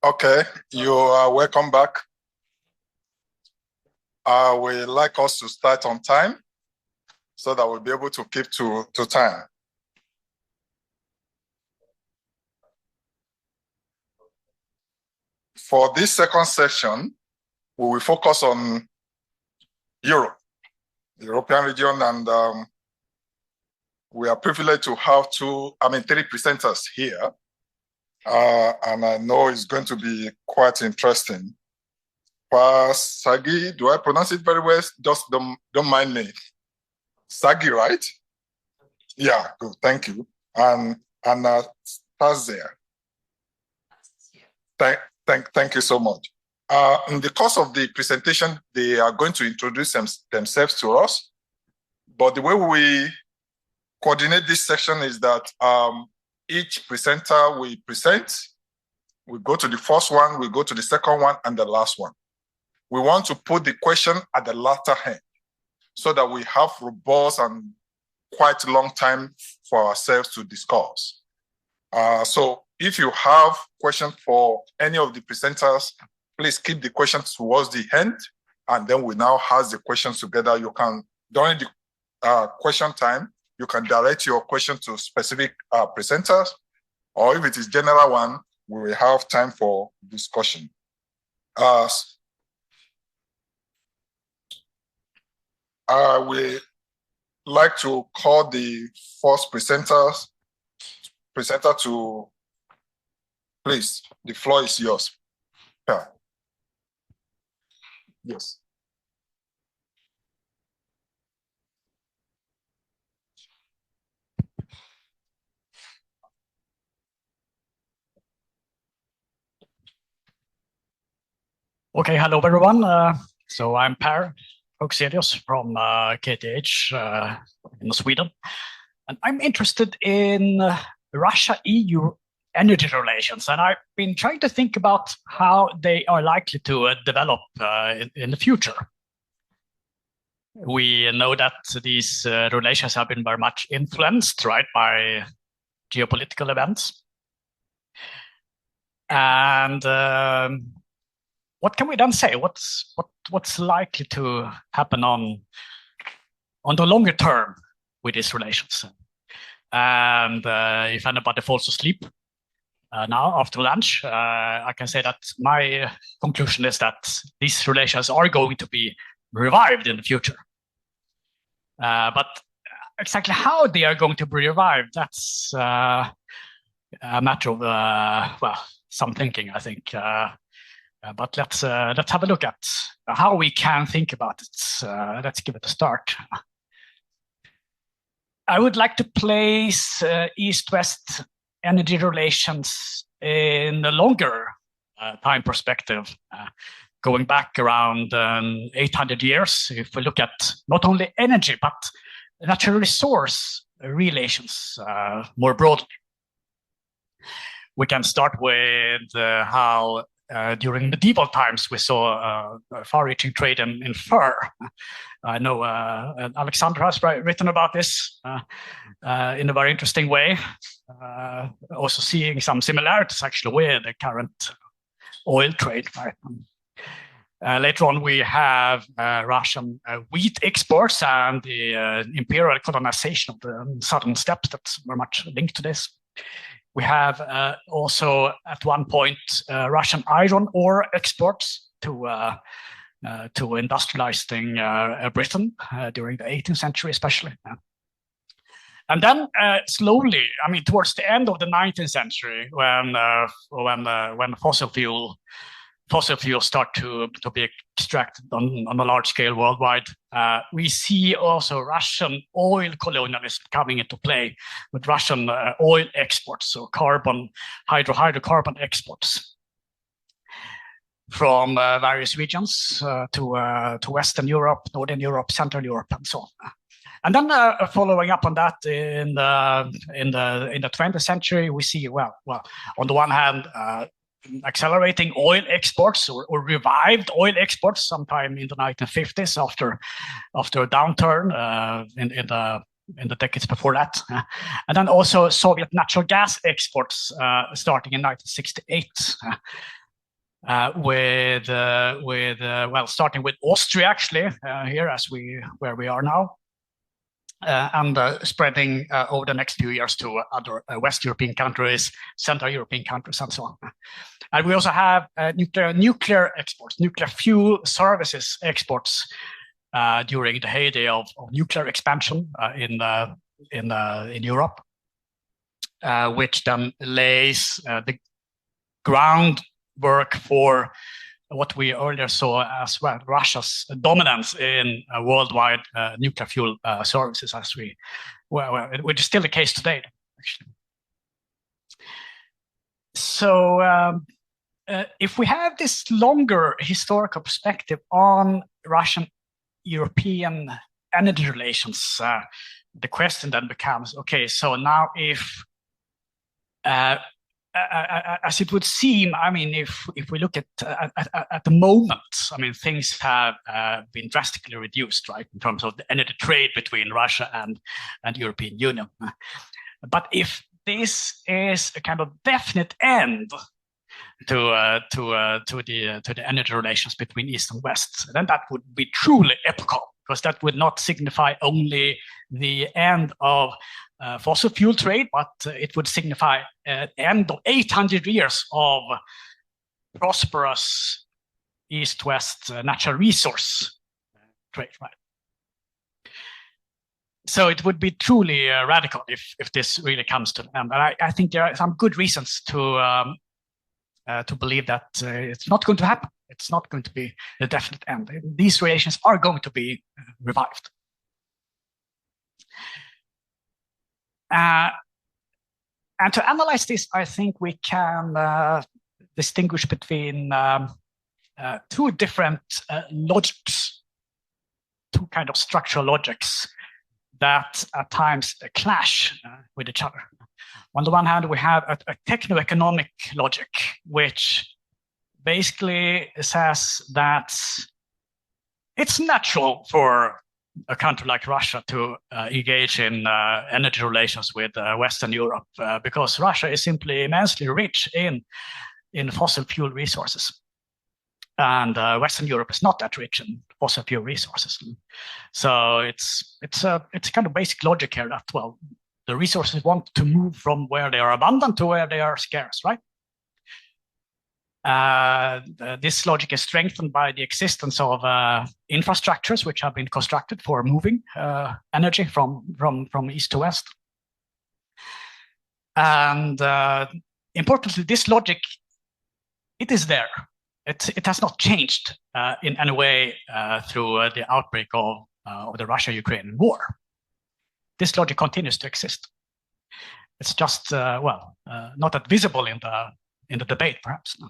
Okay, you are welcome back. I would like us to start on time so that we'll be able to keep to time. For this second session, we will focus on Europe, the European region, and we are privileged to have three presenters here. And I know it's going to be quite interesting. Sergii, do I pronounce it very well? Just don't mind me. Sergii, right? Yeah, good, thank you. And Anastasia. Thank you so much. In the course of the presentation, they are going to introduce themselves to us. But the way we coordinate this session is that each presenter will present, we go to the first one, we go to the second one, and the last one. We want to put the question at the latter end so that we have robust and quite long time for ourselves to discuss. So if you have questions for any of the presenters, please keep the questions towards the end, and then we now ask the questions together. You can, during the question time, you can direct your question to specific presenters, or if it is general one, we will have time for discussion. I will like to call the first presenter to, please, the floor is yours. Yeah. Yes. Okay, hello everyone. So I'm Per Högselius from KTH in Sweden, and I'm interested in Russia-EU energy relations, and I've been trying to think about how they are likely to develop in the future. We know that these relations have been very much influenced, right, by geopolitical events. And what can we then say? What's likely to happen on the longer term with these relations? And if anybody falls asleep now after lunch, I can say that my conclusion is that these relations are going to be revived in the future. But exactly how they are going to be revived, that's a matter of well, some thinking, I think. But let's have a look at how we can think about it. Let's give it a start. I would like to place East-West energy relations in the longer time perspective, going back around 800 years. If we look at not only energy, but natural resource relations more broadly. We can start with how during medieval times we saw far-reaching trade in fur. I know Alexander has written about this in a very interesting way, also seeing some similarities actually with the current oil trade. Right? Later on, we have Russian wheat exports and the imperial colonization of the southern steppes that's very much linked to this. We have also at one point Russian iron ore exports to industrializing Britain during the 18th century, especially. And then slowly, I mean, towards the end of the 19th century, when fossil fuels start to be extracted on a large scale worldwide, we see also Russian oil colonialism coming into play with Russian oil exports, so hydrocarbon exports from various regions to Western Europe, Northern Europe, Central Europe, and so on. And then following up on that in the 20th century, we see well on the one hand accelerating oil exports or revived oil exports sometime in the 1950s after a downturn in the decades before that, and then also Soviet natural gas exports starting in 1968. Starting with Austria actually here where we are now. And spreading over the next few years to other West European countries, Central European countries, and so on. And we also have nuclear exports, nuclear fuel services exports during the heyday of nuclear expansion in Europe, which then lays the groundwork for what we earlier saw as well, Russia's dominance in worldwide nuclear fuel services, which is still the case today, actually. So if we have this longer historical perspective on Russian-European energy relations, the question then becomes, okay, so now if as it would seem, I mean, if we look at the moment, I mean, things have been drastically reduced, right, in terms of the energy trade between Russia and European Union. But if this is a kind of definite end to the energy relations between East and West, then that would be truly epochal, because that would not signify only the end of fossil fuel trade, but it would signify an end of 800 years of prosperous East-West natural resource trade, right? So it would be truly radical if this really comes to an end. And I think there are some good reasons to believe that it's not going to happen. It's not going to be the definite end. These relations are going to be revived. And to analyze this, I think we can distinguish between two different logics, two kind of structural logics that at times clash with each other. On the one hand, we have a techno-economic logic, which basically says that it's natural for a country like Russia to engage in energy relations with Western Europe because Russia is simply immensely rich in fossil fuel resources. And Western Europe is not that rich in fossil fuel resources. So it's a kind of basic logic here that, well, the resources want to move from where they are abundant to where they are scarce, right? This logic is strengthened by the existence of infrastructures which have been constructed for moving energy from east to west. And importantly, this logic, it is there. It has not changed in any way through the outbreak of the Russia-Ukraine war. This logic continues to exist. It's just not that visible in the debate, perhaps. No.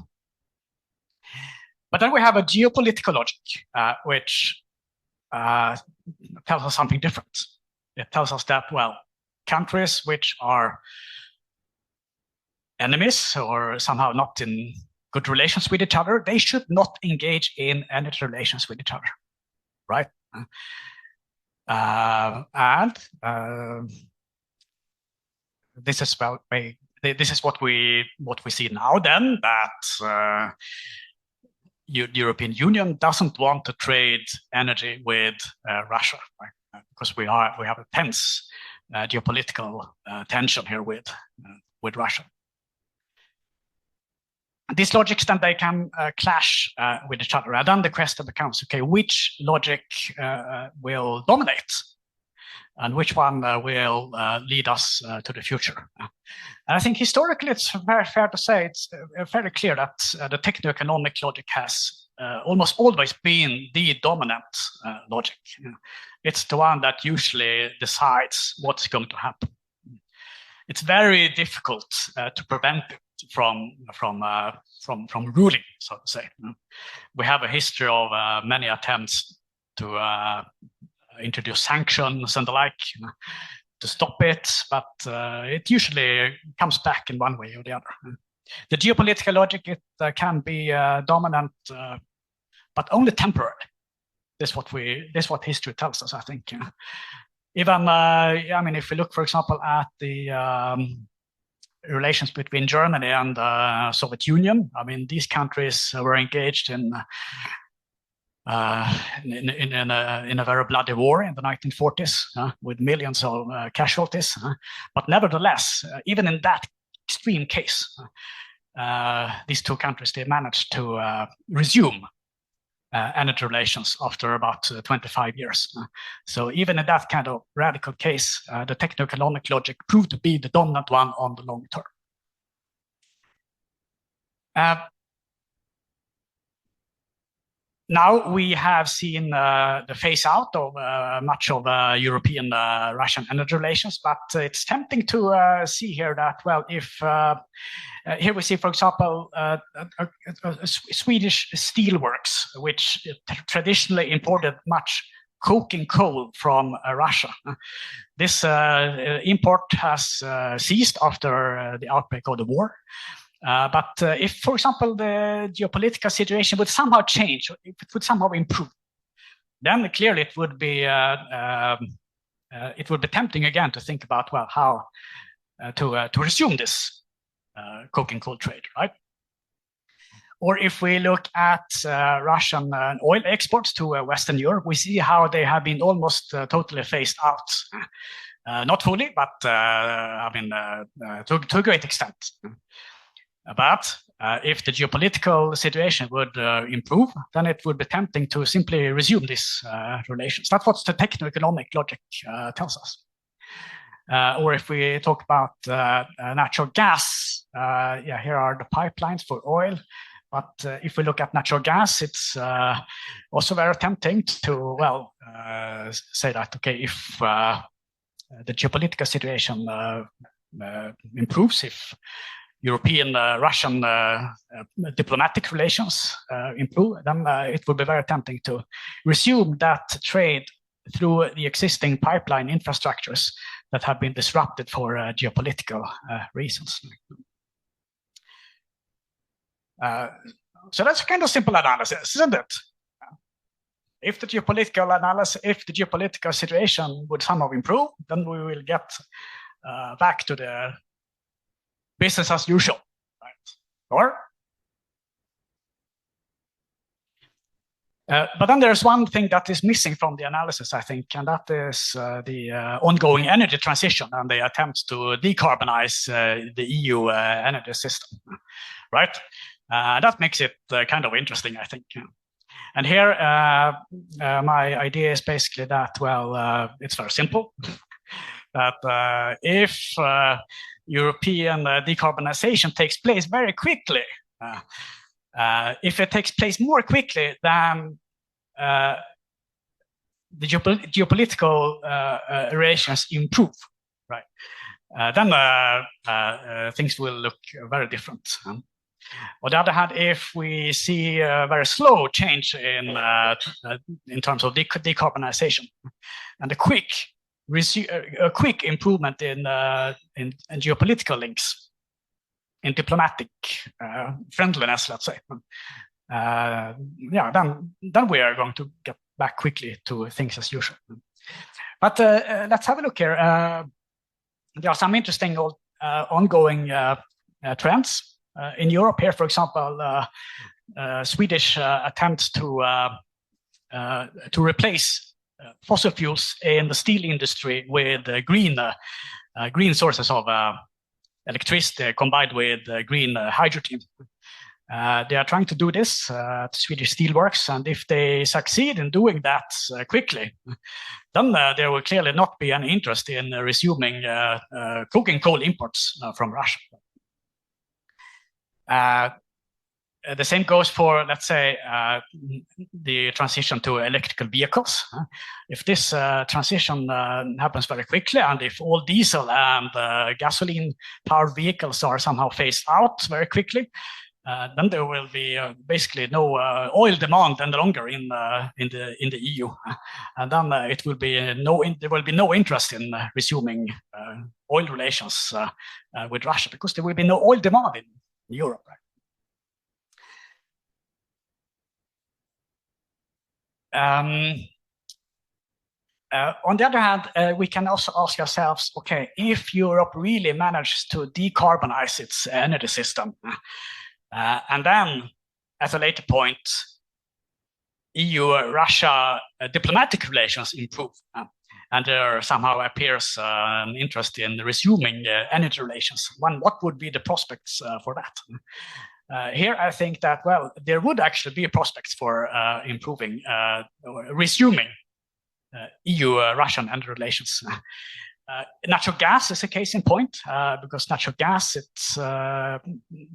But then we have a geopolitical logic, which tells us something different. It tells us that, well, countries which are enemies or somehow not in good relations with each other, they should not engage in energy relations with each other, right? This is what we see now. Then that the European Union doesn't want to trade energy with Russia, right? Because we have a tense geopolitical tension here with Russia. These logics then they can clash with each other, and then the question becomes: okay, which logic will dominate, and which one will lead us to the future? And I think historically, it's very fair to say it's fairly clear that the techno-economic logic has almost always been the dominant logic. It's the one that usually decides what's going to happen. It's very difficult to prevent it from ruling, so to say. We have a history of many attempts to introduce sanctions and the like to stop it, but it usually comes back in one way or the other. The geopolitical logic, it can be dominant, but only temporarily. This is what history tells us, I think. Even, I mean, if we look, for example, at the relations between Germany and the Soviet Union, I mean, these countries were engaged in a very bloody war in the 1940s with millions of casualties. But nevertheless, even in that extreme case, these two countries, they managed to resume energy relations after about 25 years. So even in that kind of radical case, the techno-economic logic proved to be the dominant one on the long term. Now we have seen the phase out of much of European Russian energy relations, but it's tempting to see here that, well, if here we see, for example, Swedish steelworks, which traditionally imported much coking coal from Russia. This import has ceased after the outbreak of the war. But if, for example, the geopolitical situation would somehow change, if it would somehow improve, then clearly it would be tempting again to think about, well, how to resume this coking coal trade, right? Or if we look at Russian oil exports to Western Europe, we see how they have been almost totally phased out. Not fully, but I mean, to a great extent. But if the geopolitical situation would improve, then it would be tempting to simply resume these relations. That's what the techno-economic logic tells us. Or if we talk about natural gas, yeah, here are the pipelines for oil. But if we look at natural gas, it's also very tempting to, well, say that, okay, if the geopolitical situation improves, if European Russian diplomatic relations improve, then it would be very tempting to resume that trade through the existing pipeline infrastructures that have been disrupted for geopolitical reasons. So that's a kind of simple analysis, isn't it? If the geopolitical situation would somehow improve, then we will get back to the business as usual, right? Or, but then there's one thing that is missing from the analysis, I think, and that is the ongoing energy transition and the attempts to decarbonize the EU energy system, right? That makes it kind of interesting, I think. And here, my idea is basically that, well, it's very simple. That if European decarbonization takes place very quickly, if it takes place more quickly than the geopolitical relations improve, right? Then things will look very different. On the other hand, if we see a very slow change in terms of decarbonization and a quick improvement in geopolitical links, in diplomatic friendliness, let's say, yeah, then we are going to get back quickly to things as usual. But let's have a look here. There are some interesting ongoing trends. In Europe here, for example, Swedish attempts to replace fossil fuels in the steel industry with green sources of electricity combined with green hydrogen. They are trying to do this at Swedish steelworks, and if they succeed in doing that quickly, then there will clearly not be any interest in resuming coking coal imports from Russia. The same goes for, let's say, the transition to electrical vehicles. If this transition happens very quickly, and if all diesel and gasoline-powered vehicles are somehow phased out very quickly, then there will be basically no oil demand any longer in the EU, and then it will be there will be no interest in resuming oil relations with Russia, because there will be no oil demand in Europe. On the other hand, we can also ask ourselves, okay, if Europe really manages to decarbonize its energy system, and then at a later point, EU-Russia diplomatic relations improve, and there somehow appears an interest in resuming energy relations, what would be the prospects for that? Here, I think that, well, there would actually be prospects for improving, or resuming EU-Russian energy relations. Natural gas is a case in point, because natural gas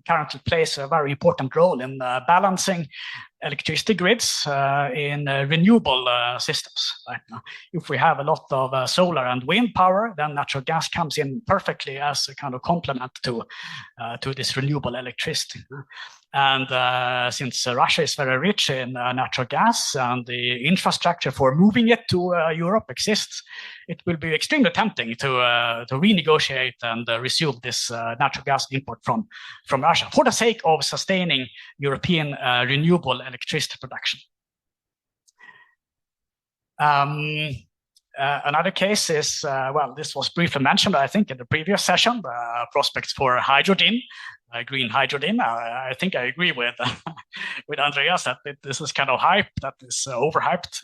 currently plays a very important role in balancing electricity grids in renewable systems. Right? If we have a lot of solar and wind power, then natural gas comes in perfectly as a kind of complement to this renewable electricity. And since Russia is very rich in natural gas and the infrastructure for moving it to Europe exists, it will be extremely tempting to renegotiate and resume this natural gas import from Russia for the sake of sustaining European renewable electricity production. Another case is, well, this was briefly mentioned, I think, in the previous session, prospects for hydrogen, green hydrogen. I think I agree with with Andreas that this is kind of hype, that is overhyped,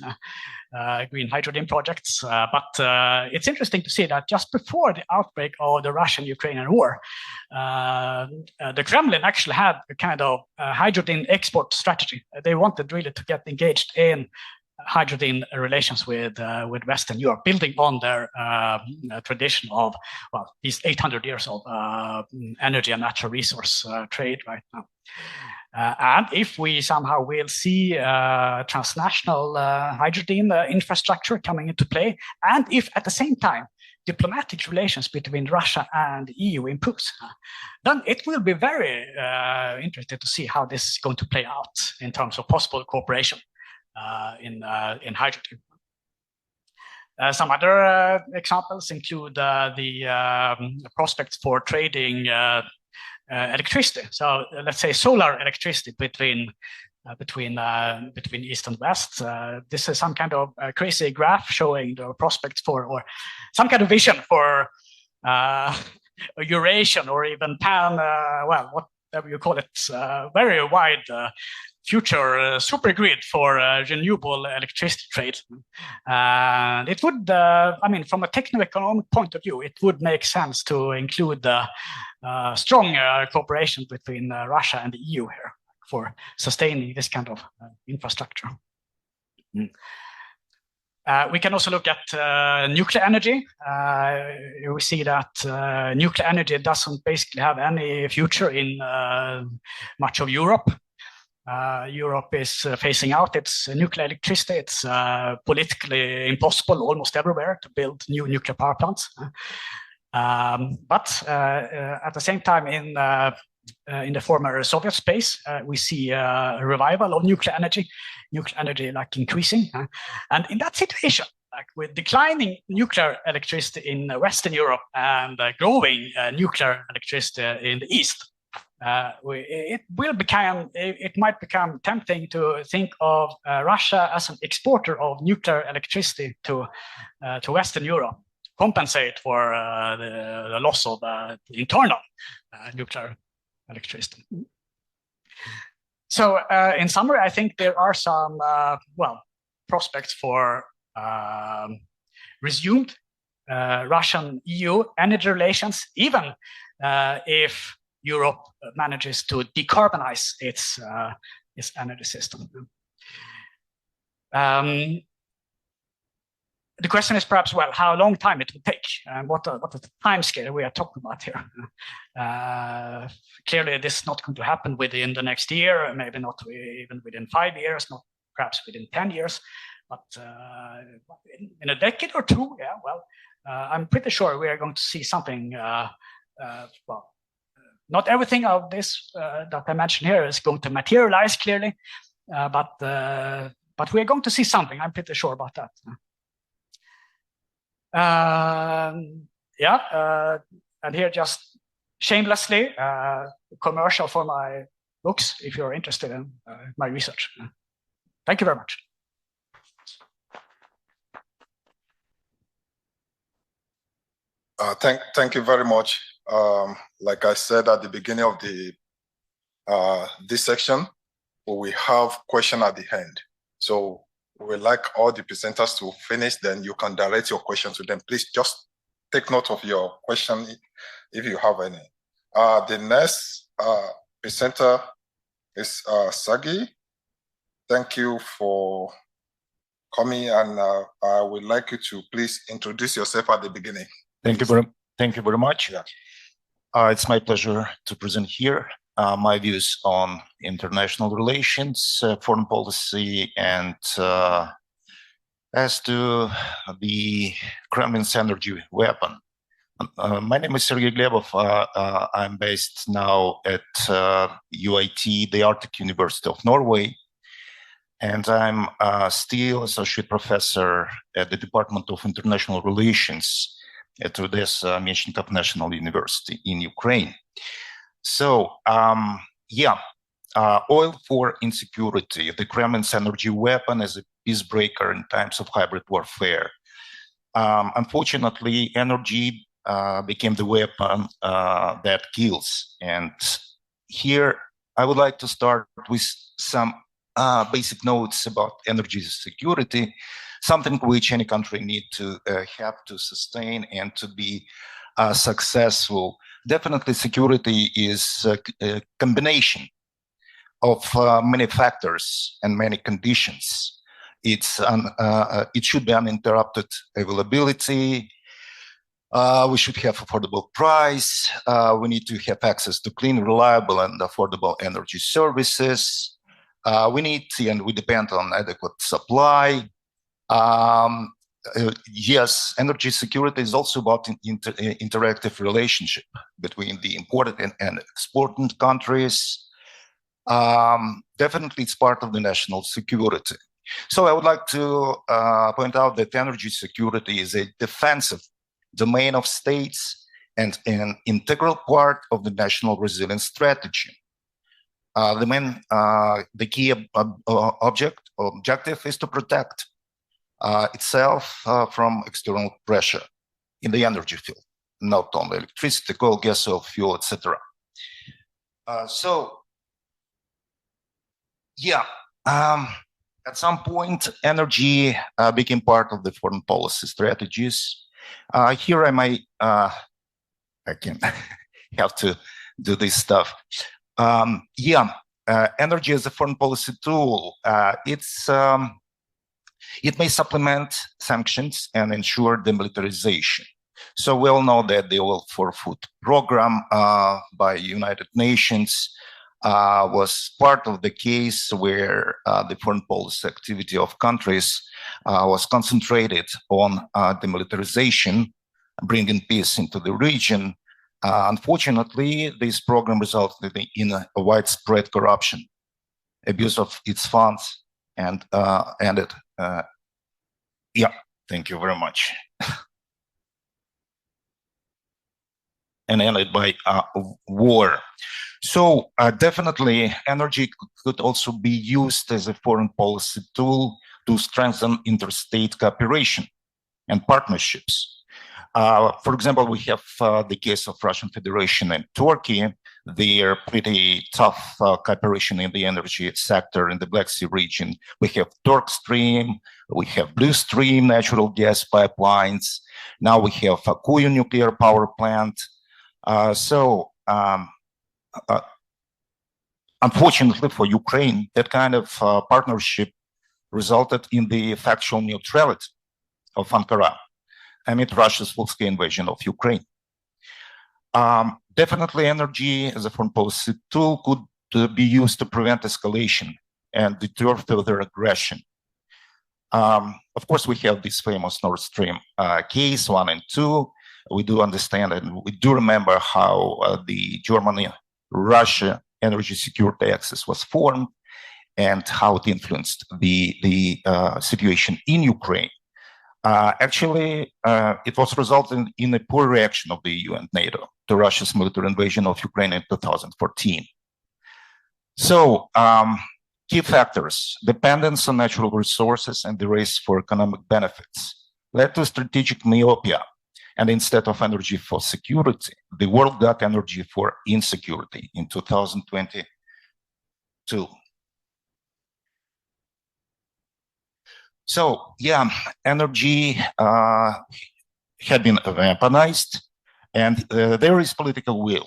green hydrogen projects. But it's interesting to see that just before the outbreak of the Russian-Ukrainian war, the Kremlin actually had a kind of hydrogen export strategy. They wanted really to get engaged in hydrogen relations with Western Europe, building on their tradition of, well, these 800 years of energy and natural resource trade right now. And if we somehow will see transnational hydrogen infrastructure coming into play, and if at the same time diplomatic relations between Russia and the EU improves, then it will be very interesting to see how this is going to play out in terms of possible cooperation in hydrogen. Some other examples include the prospects for trading electricity. So let's say solar electricity between East and West. This is some kind of crazy graph showing the prospects for, or some kind of vision for a Eurasian or even pan, well, whatever you call it, very wide future supergrid for renewable electricity trade. And it would, I mean, from a techno-economic point of view, it would make sense to include strong cooperation between Russia and the EU here for sustaining this kind of infrastructure. We can also look at nuclear energy. We see that nuclear energy doesn't basically have any future in much of Europe. Europe is phasing out its nuclear electricity. It's politically impossible almost everywhere to build new nuclear power plants. But at the same time, in the former Soviet space, we see a revival of nuclear energy like increasing. And in that situation, like with declining nuclear electricity in Western Europe and growing nuclear electricity in the East, it might become tempting to think of Russia as an exporter of nuclear electricity to Western Europe, compensate for the loss of internal nuclear electricity. So in summary, I think there are some well, prospects for resumed Russian-EU energy relations, even if Europe manages to decarbonize its energy system. The question is perhaps, well, how long time it will take, and what is the time scale we are talking about here? Clearly, this is not going to happen within the next year, maybe not even within 5 years, not perhaps within 10 years, but in a decade or two, yeah, well, I'm pretty sure we are going to see something, well, Not everything of this that I mentioned here is going to materialize clearly, but we're going to see something. I'm pretty sure about that. And here just shamelessly, commercial for my books, if you're interested in my research. Thank you very much. Thank you very much. Like I said at the beginning of this section, we have question at the end. So we'd like all the presenters to finish, then you can direct your question to them. Please just take note of your question if you have any. The next presenter is Sergii. Thank you for coming, and I would like you to please introduce yourself at the beginning. Thank you very much. Yeah. It's my pleasure to present here my views on international relations, foreign policy, and as to the Kremlin's energy weapon. My name is Sergii Glebov. I'm based now at UiT, the Arctic University of Norway, and I'm still associate professor at the Department of International Relations at Odessa Mechnykov National University in Ukraine. So, oil for insecurity, the Kremlin's energy weapon as a peacebreaker in times of hybrid warfare. Unfortunately, energy became the weapon that kills. And here I would like to start with some basic notes about energy security, something which any country need to have to sustain and to be successful. Definitely security is a combination of many factors and many conditions. It should be uninterrupted availability. We should have affordable price. We need to have access to clean, reliable, and affordable energy services. We need and we depend on adequate supply. Yes, energy security is also about interactive relationship between the imported and exporting countries. Definitely, it's part of the national security. So I would like to point out that energy security is a defensive domain of states and an integral part of the national resilience strategy. The key objective is to protect itself from external pressure in the energy field, not only electricity, coal, gas, oil, fuel, etc. At some point, energy became part of the foreign policy strategies. Here I might, I can have to do this stuff. Energy as a foreign policy tool, it may supplement sanctions and ensure demilitarization. So we all know that the Oil for Food program by United Nations was part of the case where the foreign policy activity of countries was concentrated on demilitarization, bringing peace into the region. Unfortunately, this program resulted in a widespread corruption, abuse of its funds, and ended. Thank you very much. And ended by war. So definitely, energy could also be used as a foreign policy tool to strengthen interstate cooperation and partnerships. For example, we have the case of Russian Federation and Turkey. They are pretty tough cooperation in the energy sector in the Black Sea region. We have Turk Stream, we have Blue Stream natural gas pipelines. Now we have Akuyu nuclear power plant. Unfortunately for Ukraine, that kind of partnership resulted in the factual neutrality of Ankara amid Russia's full-scale invasion of Ukraine. Definitely energy as a foreign policy tool could be used to prevent escalation and deter further aggression. Of course, we have this famous Nord Stream case 1 and 2. we do understand and we do remember how the Germany-Russia energy security axis was formed and how it influenced the situation in Ukraine. Actually, it was resulting in a poor reaction of the EU and NATO to Russia's military invasion of Ukraine in 2014. So, key factors: dependence on natural resources and the race for economic benefits led to strategic myopia. And instead of energy for security, the world got energy for insecurity in 2022. So, yeah, energy had been weaponized, and there is political will.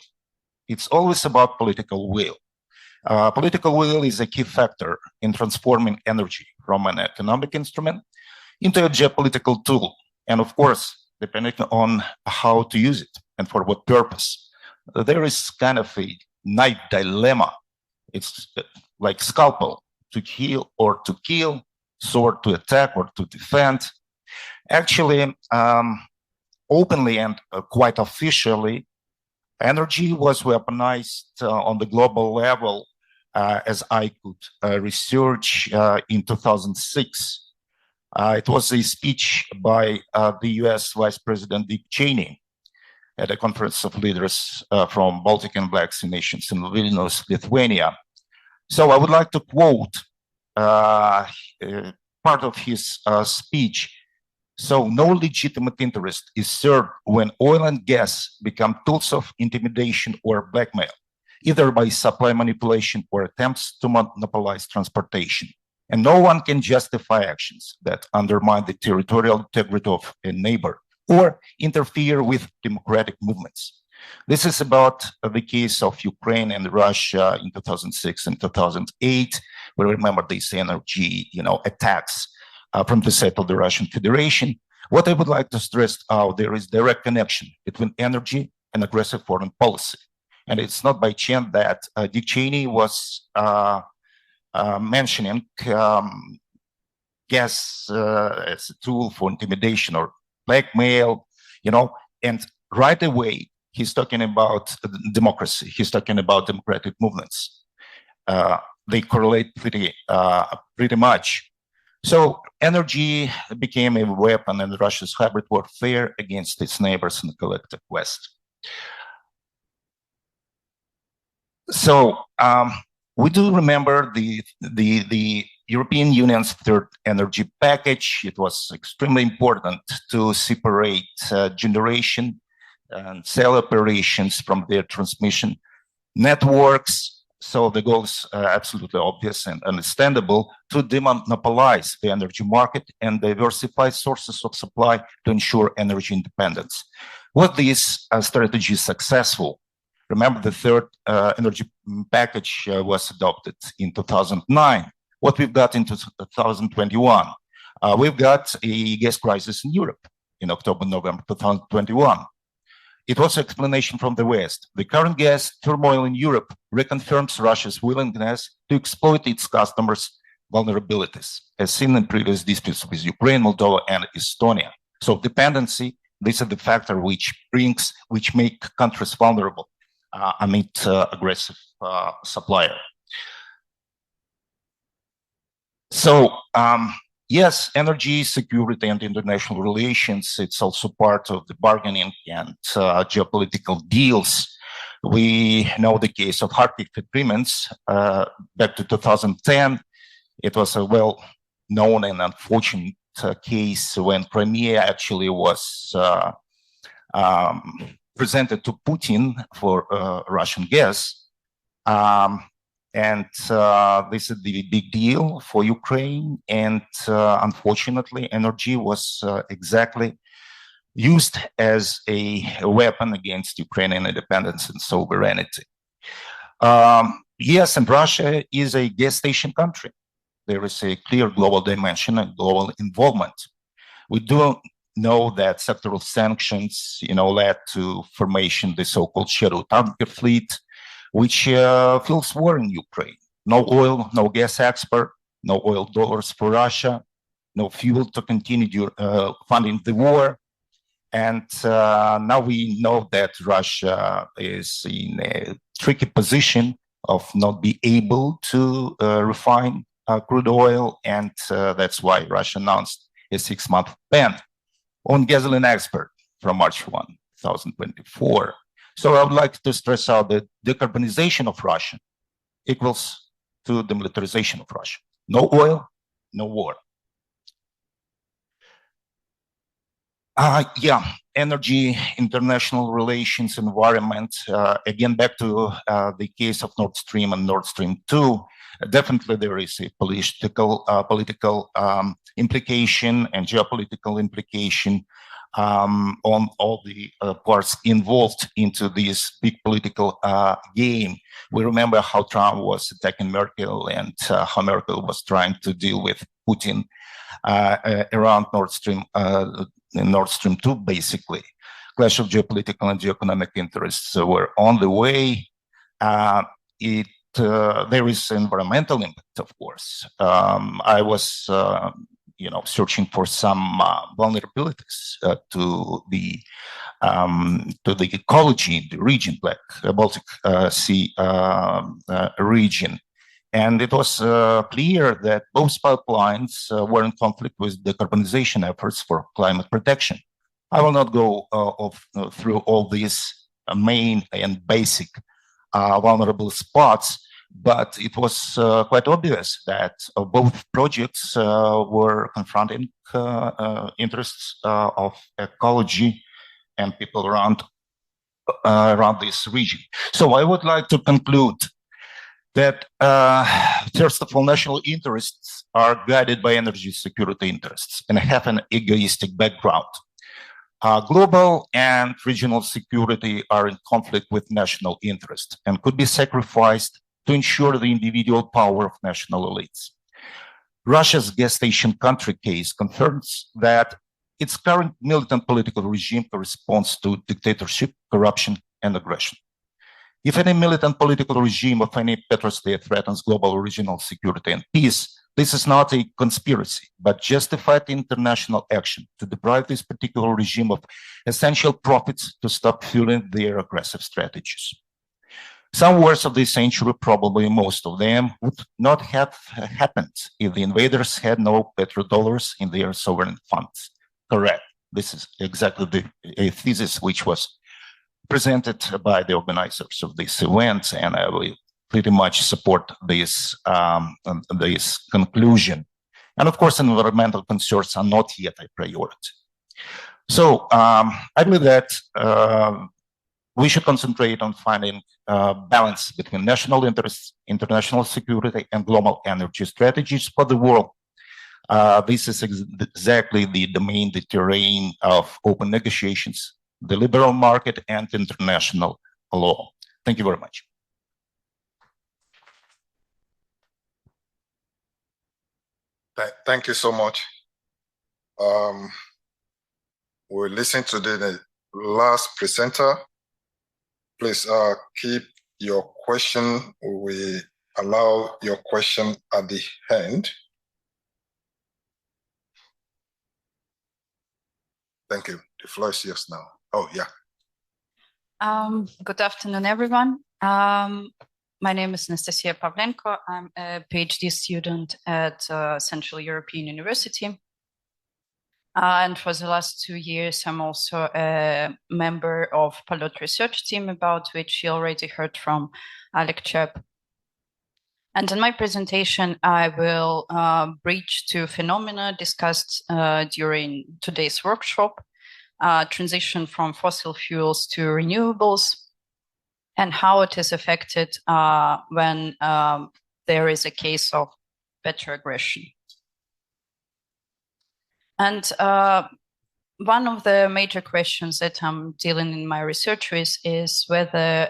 It's always about political will. Political will is a key factor in transforming energy from an economic instrument into a geopolitical tool. And of course, depending on how to use it and for what purpose. There is kind of a knife dilemma. It's like scalpel, to heal or to kill, sword to attack or to defend. Actually, openly and quite officially, energy was weaponized on the global level, as I could research in 2006. It was a speech by the US Vice President Dick Cheney at a conference of leaders from Baltic and Black Sea nations in Vilnius, Lithuania. So I would like to quote part of his speech. So, no legitimate interest is served when oil and gas become tools of intimidation or blackmail, either by supply manipulation or attempts to monopolize transportation. And no one can justify actions that undermine the territorial integrity of a neighbor or interfere with democratic movements. This is about the case of Ukraine and Russia in 2006 and 2008. We remember these energy, attacks from the side of the Russian Federation. What I would like to stress out, there is direct connection between energy and aggressive foreign policy. And it's not by chance that Dick Cheney was mentioning gas as a tool for intimidation or blackmail, and right away, he's talking about democracy. He's talking about democratic movements. They correlate pretty much. So energy became a weapon in Russia's hybrid warfare against its neighbors in the collective West. So we do remember the European Union's third energy package. It was extremely important to separate generation and cell operations from their transmission networks. So the goal is absolutely obvious and understandable: to demonopolize the energy market and diversify sources of supply to ensure energy independence. Was this strategy successful? Remember, the third energy package was adopted in 2009. What we've got in 2021? We've got a gas crisis in Europe in October, November 2021. It was an explanation from the West. The current gas turmoil in Europe reconfirms Russia's willingness to exploit its customers' vulnerabilities, as seen in previous disputes with Ukraine, Moldova, and Estonia. So dependency, this is the factor which make countries vulnerable amid aggressive supplier. So, yes, energy security and international relations, it's also part of the bargaining and geopolitical deals. We know the case of Arctic agreements back to 2010. It was a well-known and unfortunate case when Crimea actually was presented to Putin for Russian gas. And this is the big deal for Ukraine. And unfortunately, energy was exactly used as a weapon against Ukrainian independence and sovereignty. Yes, and Russia is a gas station country. There is a clear global dimension and global involvement. We do know that sectoral sanctions, led to formation the so-called shadow tanker fleet, which fuels war in Ukraine. No oil, no gas export, no oil dollars for Russia, no fuel to continue funding the war. And now we know that Russia is in a tricky position of not be able to refine crude oil, and that's why Russia announced a 6-month ban on gasoline export from March 1, 2024. So I would like to stress out that decarbonization of Russia equals to demilitarization of Russia. No oil, no war. Energy, international relations, environment. Again, back to the case of Nord Stream and Nord Stream 2. Definitely there is a political implication and geopolitical implication on all the parts involved into this big political game. We remember how Trump was attacking Merkel and how Merkel was trying to deal with Putin around Nord Stream 2, basically. Clash of geopolitical and geoeconomic interests were on the way. There is environmental impact, of course. I was, searching for some vulnerabilities to the ecology in the region, like Baltic Sea region. And it was clear that both pipelines were in conflict with decarbonization efforts for climate protection. I will not go through all these main and basic vulnerable spots, but it was quite obvious that both projects were confronting interests of ecology and people around this region. So I would like to conclude that, first of all, national interests are guided by energy security interests and have an egoistic background. Global and regional security are in conflict with national interest and could be sacrificed to ensure the individual power of national elites. Russia's gas station country case confirms that its current militant political regime corresponds to dictatorship, corruption, and aggression. If any militant political regime of any petrostate threatens global regional security and peace, this is not a conspiracy, but justified international action to deprive this particular regime of essential profits to stop fueling their aggressive strategies. Some wars of this century, probably most of them, would not have happened if the invaders had no petrodollars in their sovereign funds. Correct. This is exactly a thesis which was presented by the organizers of this event, and I will pretty much support this conclusion. And of course, environmental concerns are not yet a priority. So I believe that we should concentrate on finding balance between national interests, international security, and global energy strategies for the world. This is exactly the domain, the terrain of open negotiations, the liberal market, and international law. Thank you very much. Thank you so much. We'll listen to the last presenter. Please keep your question. We allow your question at the end. Thank you. The floor is yours now. Oh, yeah. Good afternoon, everyone. My name is Anastasia Pavlenko. I'm a PhD student at Central European University. And for the last 2 years, I'm also a member of pilot research team, about which you already heard from Alec Chep. And in my presentation, I will bridge two phenomena discussed during today's workshop: transition from fossil fuels to renewables, and how it is affected when there is a case of petro-aggression. And one of the major questions that I'm dealing in my research with is whether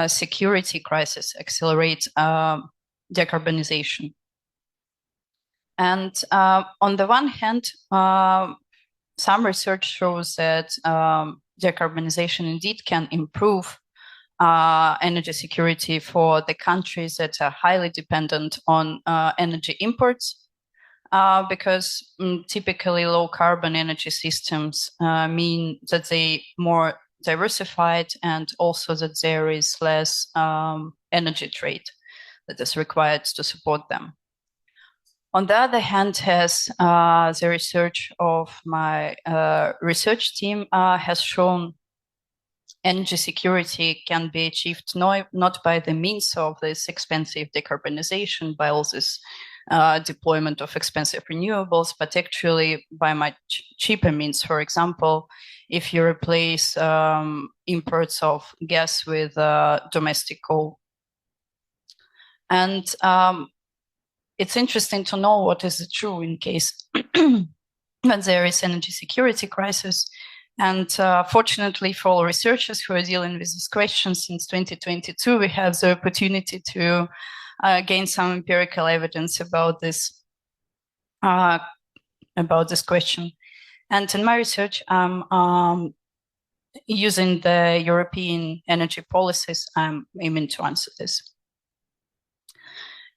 security crisis accelerates decarbonization. And on the one hand, some research shows that decarbonization indeed can improve energy security for the countries that are highly dependent on energy imports. because typically low carbon energy systems mean that they more diversified and also that there is less energy trade that is required to support them. On the other hand, the research of my research team has shown energy security can be achieved not by the means of this expensive decarbonization, by all this deployment of expensive renewables, but actually by much cheaper means. For example, if you replace imports of gas with domestic coal. And it's interesting to know what is true in case when there is energy security crisis. And fortunately for all researchers who are dealing with this question, since 2022, we have the opportunity to gain some empirical evidence about this question. And in my research, I'm using the European energy policies. I'm aiming to answer this.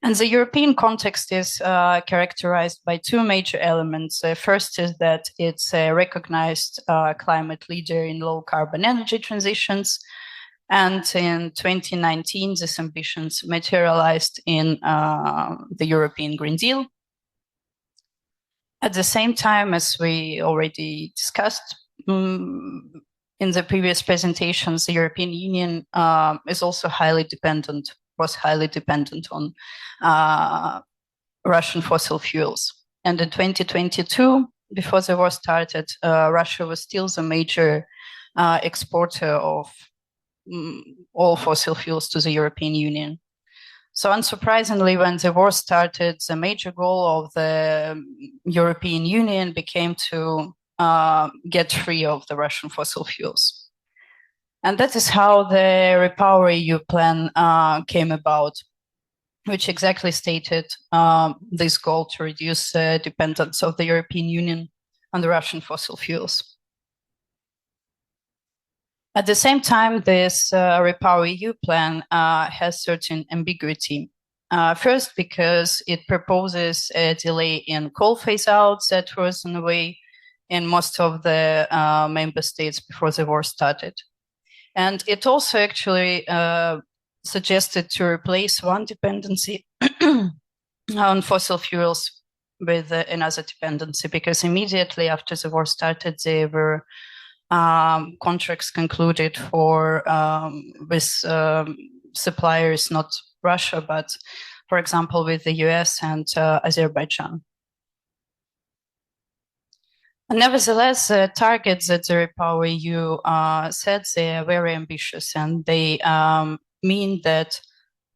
And the European context is characterized by two major elements. First is that it's a recognized climate leader in low carbon energy transitions. And in 2019, these ambitions materialized in the European Green Deal. At the same time, as we already discussed in the previous presentations, the European Union is also was highly dependent on Russian fossil fuels. And in 2022, before the war started, Russia was still the major exporter of all fossil fuels to the European Union. So unsurprisingly, when the war started, the major goal of the European Union became to get free of the Russian fossil fuels. And that is how the REPowerEU plan came about, which exactly stated this goal to reduce the dependence of the European Union on the Russian fossil fuels. At the same time, this REPowerEU plan has certain ambiguity. First, because it proposes a delay in coal phase-out that was in a way in most of the member states before the war started. And it also actually suggested to replace one dependency on fossil fuels with another dependency, because immediately after the war started, there were contracts concluded with suppliers, not Russia, but for example, with the US and Azerbaijan. Nevertheless, the targets that the REPowerEU set, they are very ambitious, and they mean that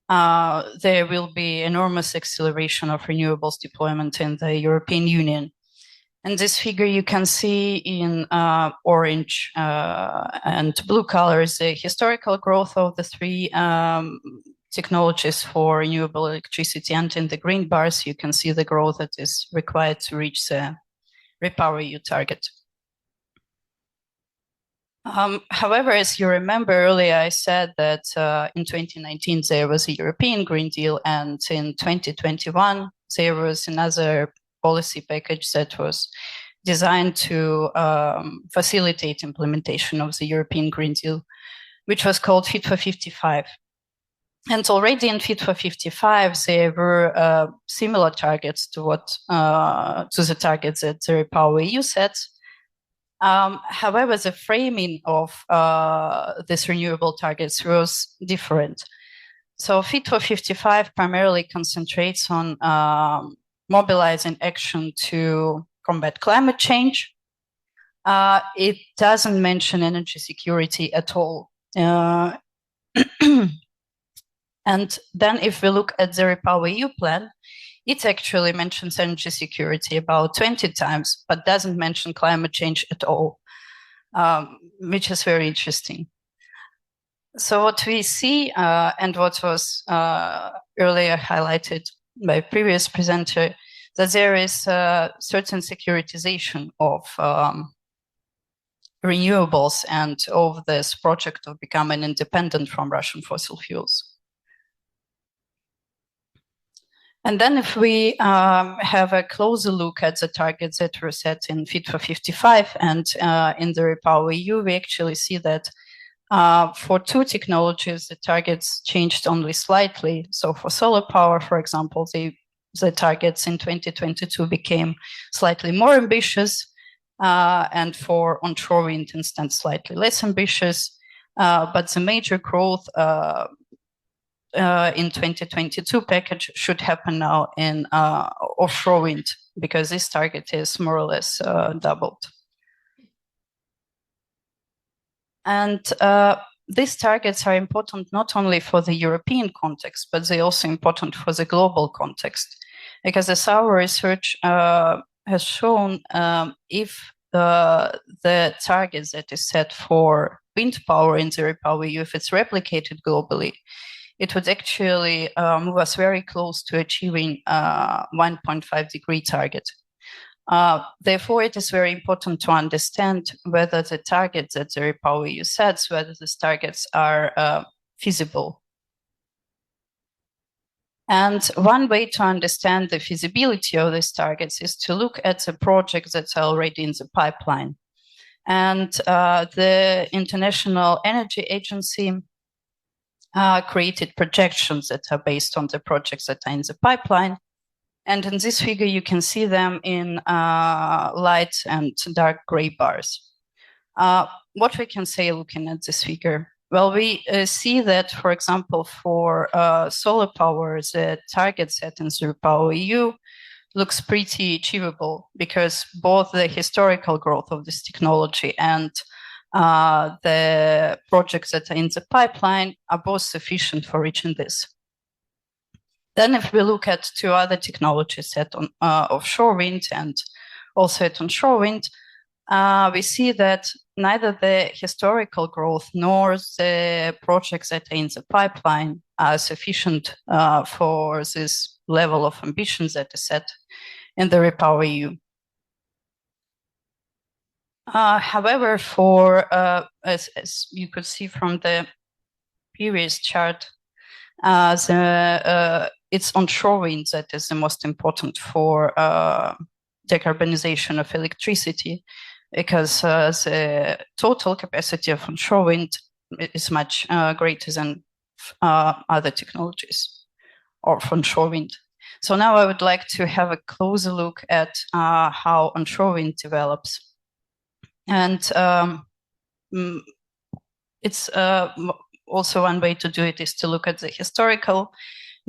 there will be enormous acceleration of renewables deployment in the European Union. And this figure you can see in orange and blue colors, the historical growth of the three technologies for renewable electricity, and in the green bars, you can see the growth that is required to reach the REPowerEU target. However, as you remember earlier, I said that in 2019 there was a European Green Deal, and in 2021 there was another policy package that was designed to facilitate implementation of the European Green Deal, which was called Fit for 55. And already in Fit for 55, there were similar targets to the targets that the REPowerEU sets. However, the framing of these renewable targets was different. So Fit for 55 primarily concentrates on mobilizing action to combat climate change. It doesn't mention energy security at all. And then if we look at the REPowerEU plan, it actually mentions energy security about 20 times, but doesn't mention climate change at all, which is very interesting. So what we see, and what was earlier highlighted by previous presenter, that there is a certain securitization of renewables and of this project of becoming independent from Russian fossil fuels. And then if we have a closer look at the targets that were set in Fit for 55 and in the REPowerEU, we actually see that for two technologies, the targets changed only slightly. So for solar power, for example, the targets in 2022 became slightly more ambitious, and for onshore wind instead slightly less ambitious. But the major growth in 2022 package should happen now in offshore wind, because this target is more or less doubled. And these targets are important not only for the European context, but they're also important for the global context, because as our research has shown, if the targets that is set for wind power in the REPowerEU, if it's replicated globally, it would actually move us very close to achieving 1.5 degree target. Therefore, it is very important to understand whether the targets that the REPowerEU sets, whether these targets are feasible. And one way to understand the feasibility of these targets is to look at the projects that are already in the pipeline. And the International Energy Agency created projections that are based on the projects that are in the pipeline. And in this figure, you can see them in light and dark gray bars. What we can say looking at this figure? Well, we see that, for example, for solar power, the target set in the REPowerEU looks pretty achievable, because both the historical growth of this technology and the projects that are in the pipeline are both sufficient for reaching this. Then if we look at two other technologies set on offshore wind and also at onshore wind, we see that neither the historical growth nor the projects that are in the pipeline are sufficient for this level of ambitions that is set in the REPowerEU. However, for as you could see from the previous chart, it's onshore wind that is the most important for decarbonization of electricity, because the total capacity of onshore wind is much greater than other technologies of onshore wind. So now I would like to have a closer look at how onshore wind develops. And it's also one way to do it is to look at the historical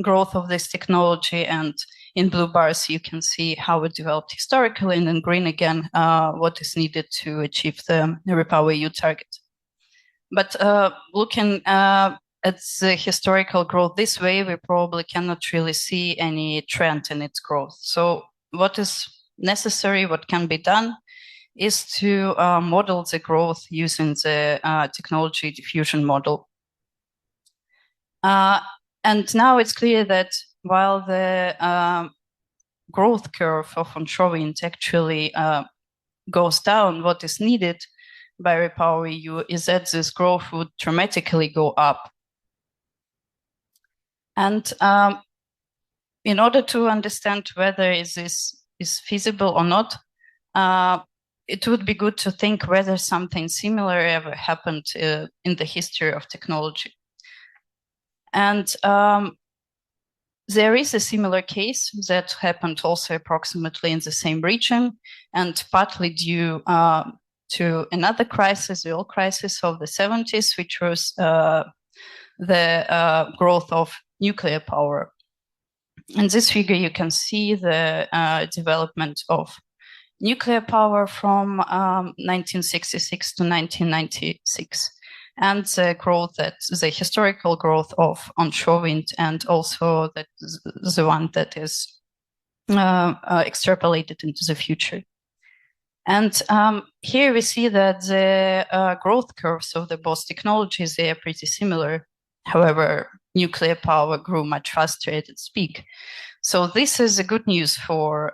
growth of this technology, and in blue bars you can see how it developed historically, and in green again what is needed to achieve the REPowerEU target. But looking at the historical growth this way, we probably cannot really see any trend in its growth. So what is necessary, what can be done, is to model the growth using the technology diffusion model. And now it's clear that while the growth curve of onshore wind actually goes down, what is needed by REPowerEU is that this growth would dramatically go up. And in order to understand whether this is feasible or not, it would be good to think whether something similar ever happened in the history of technology. And there is a similar case that happened also approximately in the same region, and partly due to another crisis, the oil crisis of the 70s, which was the growth of nuclear power. In this figure, you can see the development of nuclear power from 1966 to 1996. And the growth, the historical growth of onshore wind, and also the one that is extrapolated into the future. And here we see that the growth curves of the both technologies, they are pretty similar. However, nuclear power grew much faster at its peak. So this is a good news for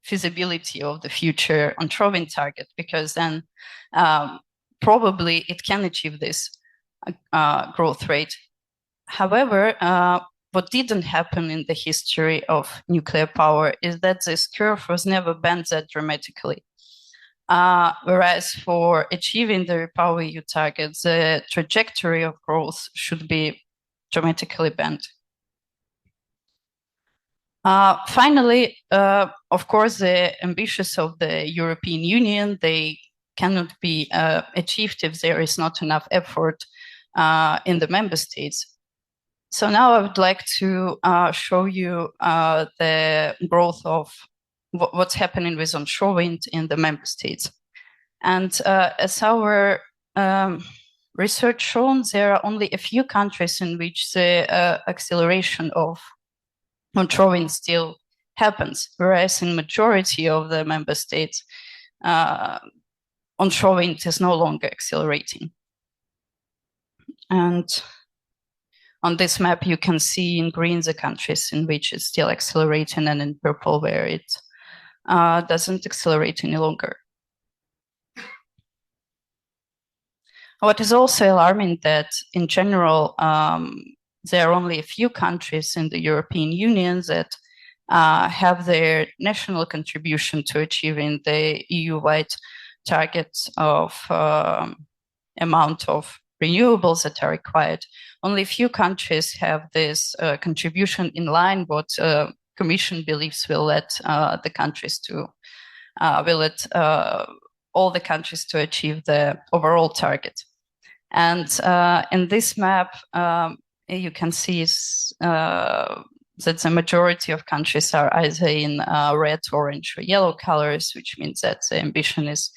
feasibility of the future onshore wind target, because then probably it can achieve this growth rate. However, what didn't happen in the history of nuclear power is that this curve was never bent that dramatically. Whereas for achieving the REPowerEU target, the trajectory of growth should be dramatically bent. Finally, of course, the ambitions of the European Union, they cannot be achieved if there is not enough effort in the member states. So now I would like to show you the growth of what's happening with onshore wind in the member states. And as our research shown, there are only a few countries in which the acceleration of onshore wind still happens, whereas in majority of the member states, onshore wind is no longer accelerating. And on this map, you can see in green the countries in which it's still accelerating, and in purple where it doesn't accelerate any longer. What is also alarming that in general, there are only a few countries in the European Union that have their national contribution to achieving the EU-wide targets of amount of renewables that are required. Only a few countries have this contribution in line what Commission believes will let the countries to all the countries to achieve the overall target. And in this map, you can see that the majority of countries are either in red, orange, or yellow colors, which means that the ambition is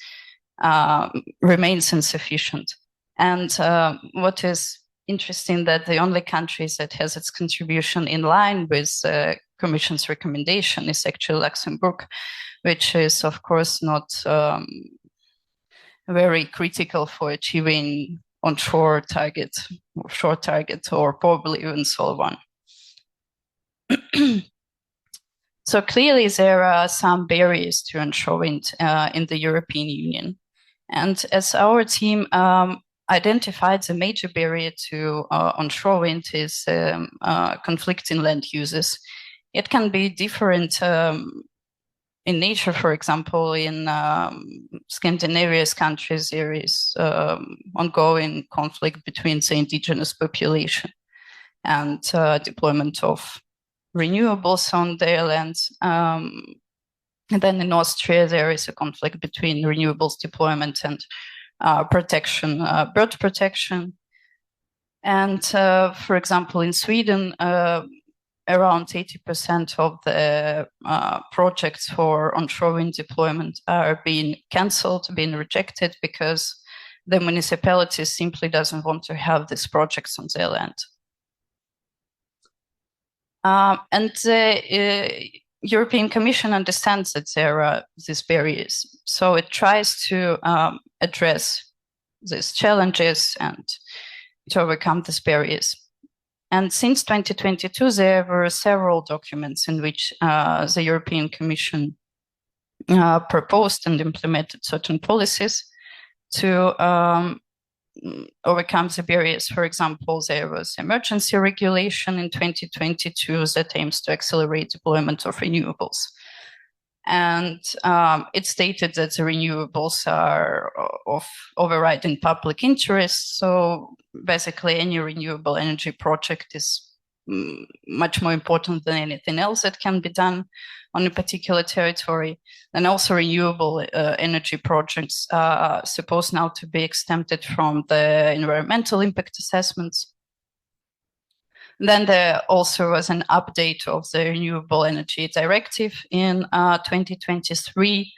remains insufficient. And what is interesting that the only countries that has its contribution in line with the Commission's recommendation is actually Luxembourg, which is of course not very critical for achieving onshore target, offshore target, or probably even solar one. So clearly there are some barriers to onshore wind in the European Union. And as our team identified, the major barrier to onshore wind is conflicting land uses. It can be different in nature. For example, in Scandinavian countries, there is ongoing conflict between the indigenous population and deployment of renewables on their lands. And then in Austria, there is a conflict between renewables deployment and protection, bird protection. And for example, in Sweden, around 80% of the projects for onshore wind deployment are being cancelled, being rejected, because the municipality simply doesn't want to have these projects on their land. And the European Commission understands that there are these barriers, so it tries to address these challenges and to overcome these barriers. And since 2022, there were several documents in which the European Commission proposed and implemented certain policies to overcome the barriers. For example, there was emergency regulation in 2022 that aims to accelerate deployment of renewables. And it stated that the renewables are of overriding public interest. So basically any renewable energy project is much more important than anything else that can be done on a particular territory. And also renewable energy projects are supposed now to be exempted from the environmental impact assessments. Then there also was an update of the Renewable Energy Directive in 2023.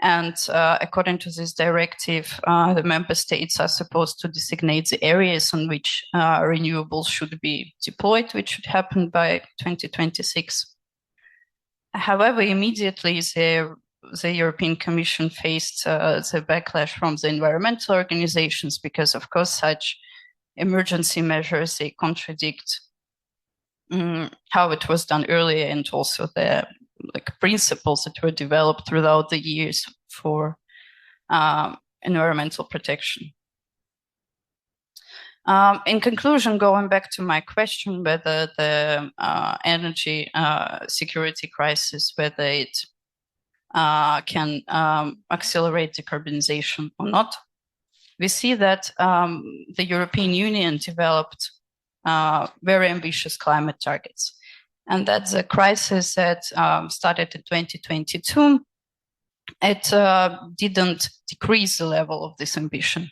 And according to this directive, the member states are supposed to designate the areas on which renewables should be deployed, which should happen by 2026. However, immediately the European Commission faced the backlash from the environmental organizations because, of course, such emergency measures, they contradict how it was done earlier, and also the principles that were developed throughout the years for environmental protection. In conclusion, going back to my question whether the energy security crisis, whether it can accelerate decarbonization or not, we see that the European Union developed very ambitious climate targets, and that the crisis that started in 2022, it didn't decrease the level of this ambition.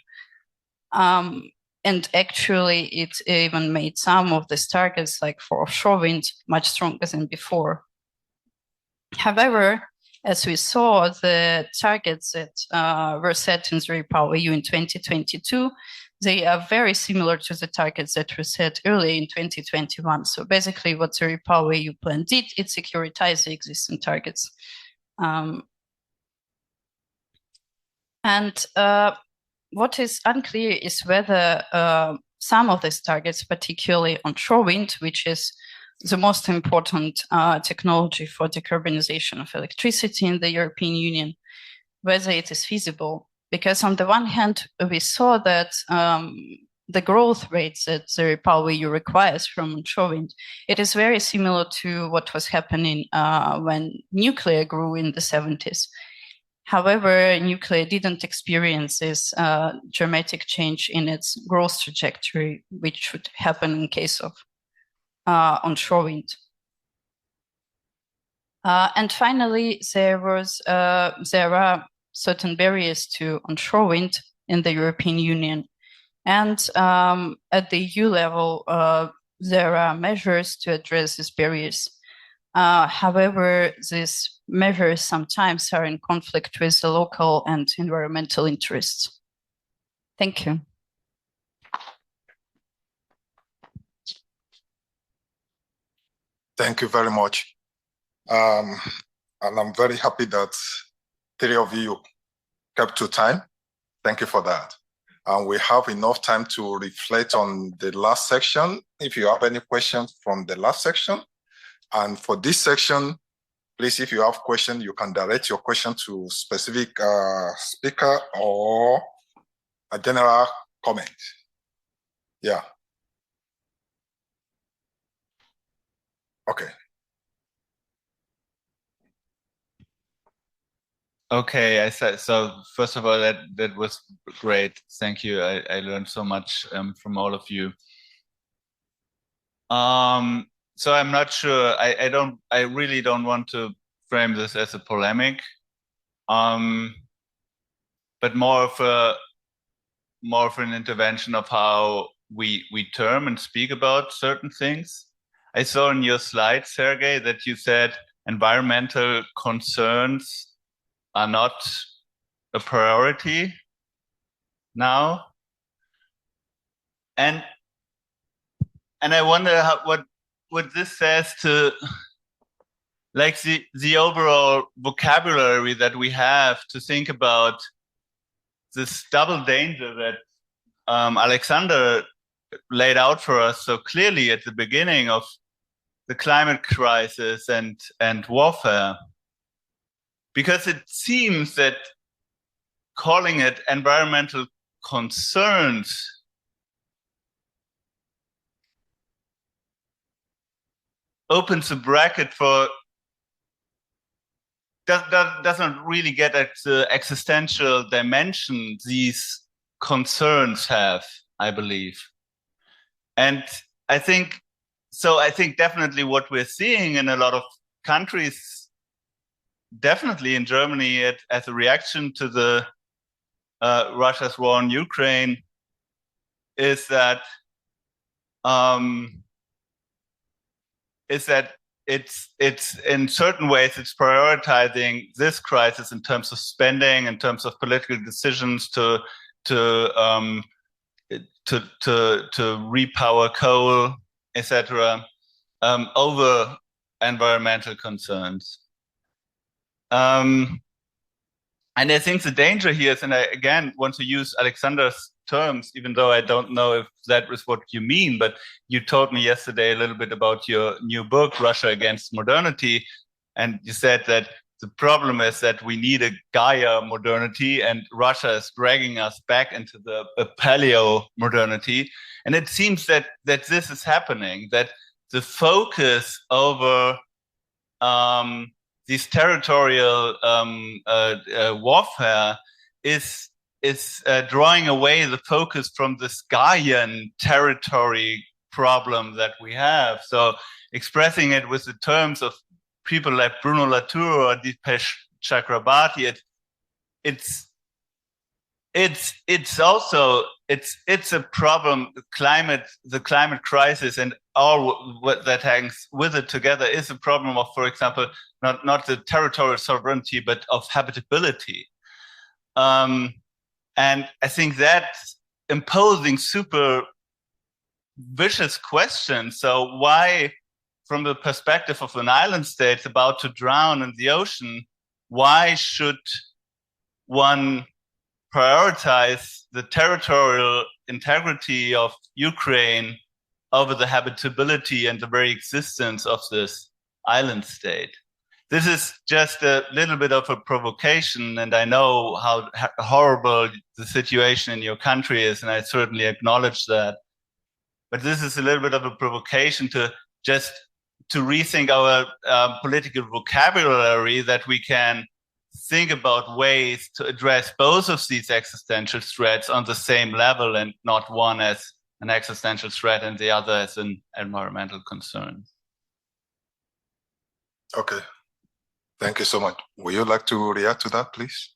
And actually, it even made some of these targets, like for offshore wind, much stronger than before. However, as we saw, the targets that were set in the REPowerEU in 2022, they are very similar to the targets that were set early in 2021. So basically what the REPowerEU plan did, it securitized the existing targets. What is unclear is whether some of these targets, particularly onshore wind, which is the most important technology for decarbonization of electricity in the European Union, whether it is feasible. Because on the one hand, we saw that the growth rates that the REPowerEU requires from onshore wind, it is very similar to what was happening when nuclear grew in the 70s. However, nuclear didn't experience this dramatic change in its growth trajectory, which would happen in case of onshore wind. And finally, there are certain barriers to onshore wind in the European Union. And at the EU level, there are measures to address these barriers. However, these measures sometimes are in conflict with the local and environmental interests. Thank you. Thank you very much. And I'm very happy that 3 of you kept to time. Thank you for that. And we have enough time to reflect on the last section. If you have any questions from the last section. And for this section, please, if you have questions, you can direct your question to specific speaker or a general comment. Yeah. Okay. Okay, so first of all, that was great. Thank you. I learned so much from all of you. So I'm not sure. I really don't want to frame this as a polemic, but more of an intervention of how we term and speak about certain things. I saw in your slide, Sergei, that you said environmental concerns are not a priority now, and I wonder what this says to like the overall vocabulary that we have to think about this double danger that Alexander laid out for us so clearly at the beginning of the climate crisis and warfare. Because it seems that calling it environmental concerns opens a bracket for doesn't really get at the existential dimension these concerns have, I believe. And I think definitely what we're seeing in a lot of countries, definitely in Germany, as a reaction to the Russia's war in Ukraine, is that it's in certain ways it's prioritizing this crisis in terms of spending, in terms of political decisions to repower coal, etc., over environmental concerns. And I think the danger here is, and I again want to use Alexander's terms, even though I don't know if that is what you mean, but you told me yesterday a little bit about your new book, Russia Against Modernity, and you said that the problem is that we need a Gaia modernity, and Russia is dragging us back into the paleo modernity. And it seems that this is happening, that the focus over this territorial warfare is drawing away the focus from this Gaian territory problem that we have. So expressing it with the terms of people like Bruno Latour or Dipesh Chakrabarti, it's also a problem. The climate crisis and all what that hangs with it together is a problem of, for example, not the territorial sovereignty, but of habitability. And I think that's imposing super vicious questions. So why, from the perspective of an island state about to drown in the ocean, why should one prioritize the territorial integrity of Ukraine over the habitability and the very existence of this island state? This is just a little bit of a provocation, and I know how horrible the situation in your country is, and I certainly acknowledge that. But this is a little bit of a provocation to rethink our political vocabulary, that we can think about ways to address both of these existential threats on the same level, and not one as an existential threat and the other as an environmental concern. Okay. Thank you so much. Would you like to react to that, please?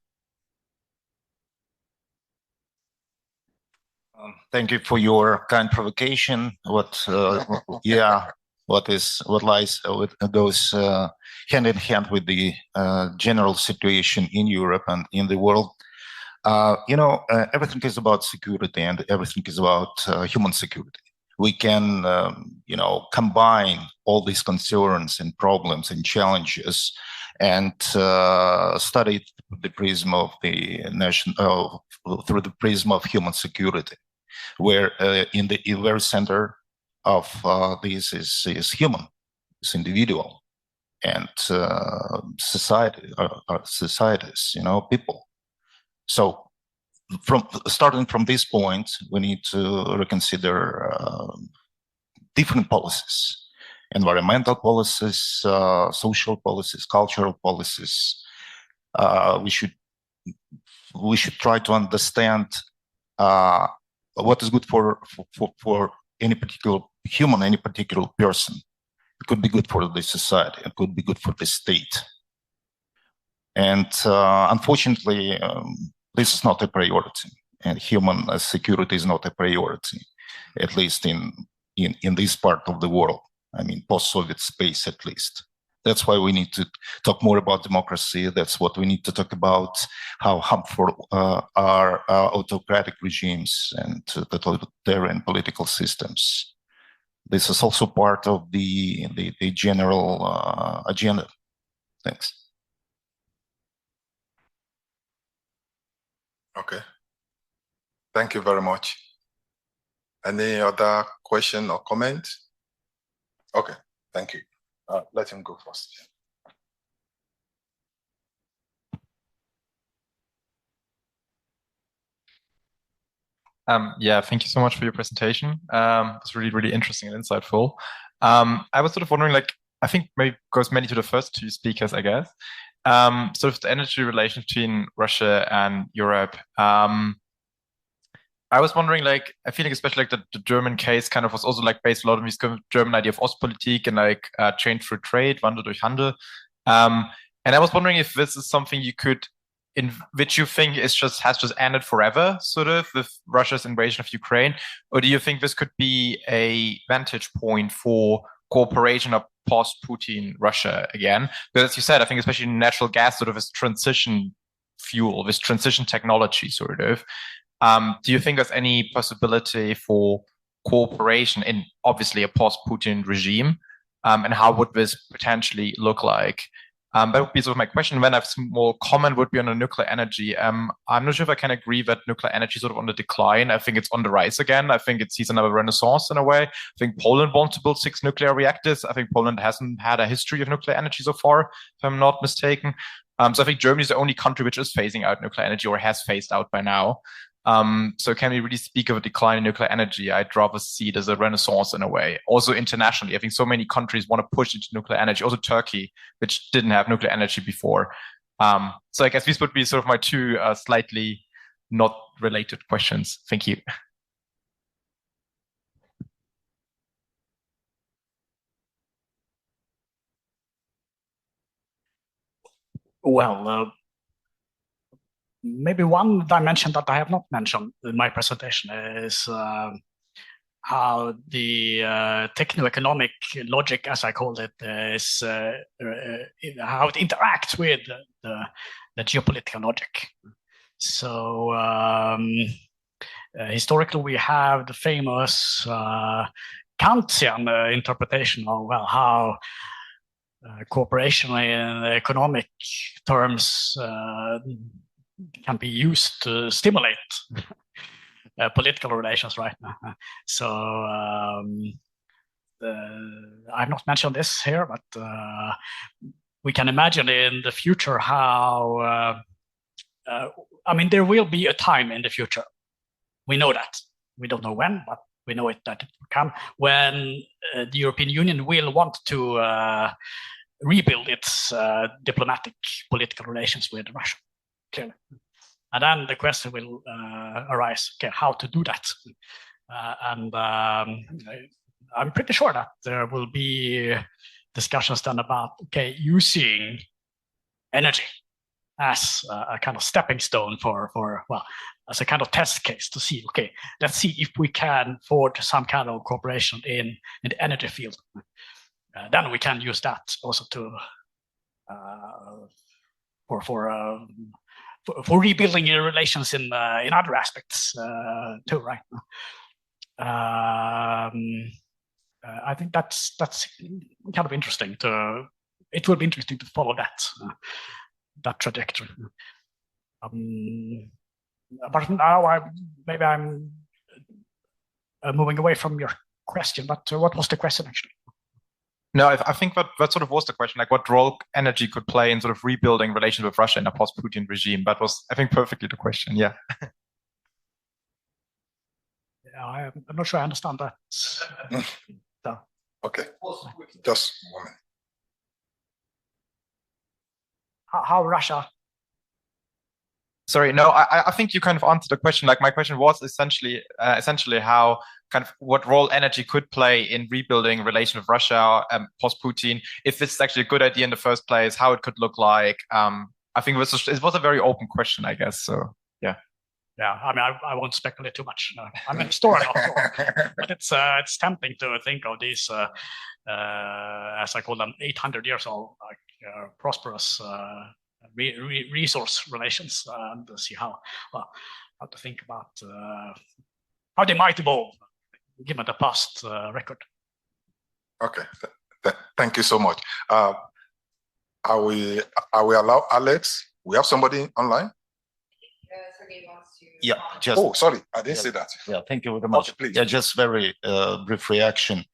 Thank you for your kind provocation. What goes hand in hand with the general situation in Europe and in the world. Everything is about security, and everything is about human security. We can, combine all these concerns and problems and challenges and study it through the prism of through the prism of human security, where in the very center of this is human, is individual, and societies, people. So, starting from this point, we need to reconsider different policies. Environmental policies, social policies, cultural policies. We should try to understand what is good for any particular human, any particular person. It could be good for the society. It could be good for the state. And unfortunately, this is not a priority. And human security is not a priority, at least in this part of the world. I mean, post-Soviet space, at least. That's why we need to talk more about democracy. That's what we need to talk about, how harmful are autocratic regimes and totalitarian political systems. This is also part of the general agenda. Thanks. Okay. Thank you very much. Any other question or comment? Okay, thank you. Let him go first. Yeah, thank you so much for your presentation. It's really, really interesting and insightful. I was sort of wondering, I think maybe goes mainly to the first two speakers, I guess. Sort of the energy relation between Russia and Europe. I was wondering, I feel like especially the German case kind of was also based a lot on this German idea of Ostpolitik and change through trade, Wandel durch Handel. And I was wondering if this is something you could, in which you think has just ended forever, sort of, with Russia's invasion of Ukraine, or do you think this could be a vantage point for cooperation of post-Putin Russia again? Because as you said, I think especially natural gas sort of is transition fuel, this transition technology sort of. Do you think there's any possibility for cooperation in obviously a post-Putin regime? And how would this potentially look like? That would be sort of my question. Then I have some more comment would be on the nuclear energy. I'm not sure if I can agree that nuclear energy is sort of on the decline. I think it's on the rise again. I think it sees another renaissance in a way. I think Poland wants to build 6 nuclear reactors. I think Poland hasn't had a history of nuclear energy so far, if I'm not mistaken. So I think Germany is the only country which is phasing out nuclear energy or has phased out by now. So can we really speak of a decline in nuclear energy? I'd rather see it as a renaissance in a way. Also internationally, I think so many countries want to push into nuclear energy. Also Turkey, which didn't have nuclear energy before. So I guess these would be sort of my two slightly not related questions. Thank you. Well, maybe one dimension that I have not mentioned in my presentation is how the techno-economic logic, as I call it, is how it interacts with the geopolitical logic. So historically, we have the famous Kantian interpretation of, well, how cooperation in economic terms can be used to stimulate political relations right now. So I've not mentioned this here, but we can imagine in the future how, I mean, there will be a time in the future. We know that. We don't know when, but we know that it will come when the European Union will want to rebuild its diplomatic political relations with Russia, clearly. And then the question will arise, okay, how to do that? And I'm pretty sure that there will be discussions then about, okay, using energy as a kind of stepping stone for well, as a kind of test case to see, okay, let's see if we can forge some kind of cooperation in the energy field. Then we can use that also to for rebuilding relations in other aspects too, right? I think that's kind of interesting. It will be interesting to follow that trajectory. But now maybe I'm moving away from your question. But what was the question actually? No, I think that sort of was the question, like what role energy could play in sort of rebuilding relations with Russia in a post-Putin regime. That was, I think, perfectly the question, yeah. Yeah, I'm not sure I understand that. So. Okay, just one minute. How Russia? Sorry, no, I think you kind of answered the question. Like my question was essentially how kind of what role energy could play in rebuilding relations with Russia post-Putin. If this is actually a good idea in the first place, how it could look like. I think it was a very open question, I guess. So yeah. Yeah, I mean, I won't speculate too much. I'm a historian, but it's tempting to think of these, as I call them, 800 years old, like prosperous resource relations, and see how to think about how they might evolve given the past record. Okay, thank you so much. Are we allow Alex? We have somebody online. Sergei wants to. Yeah. Just. Oh, sorry, I didn't say that. Yeah, thank you very much. Okay, please. Yeah, just very brief reaction.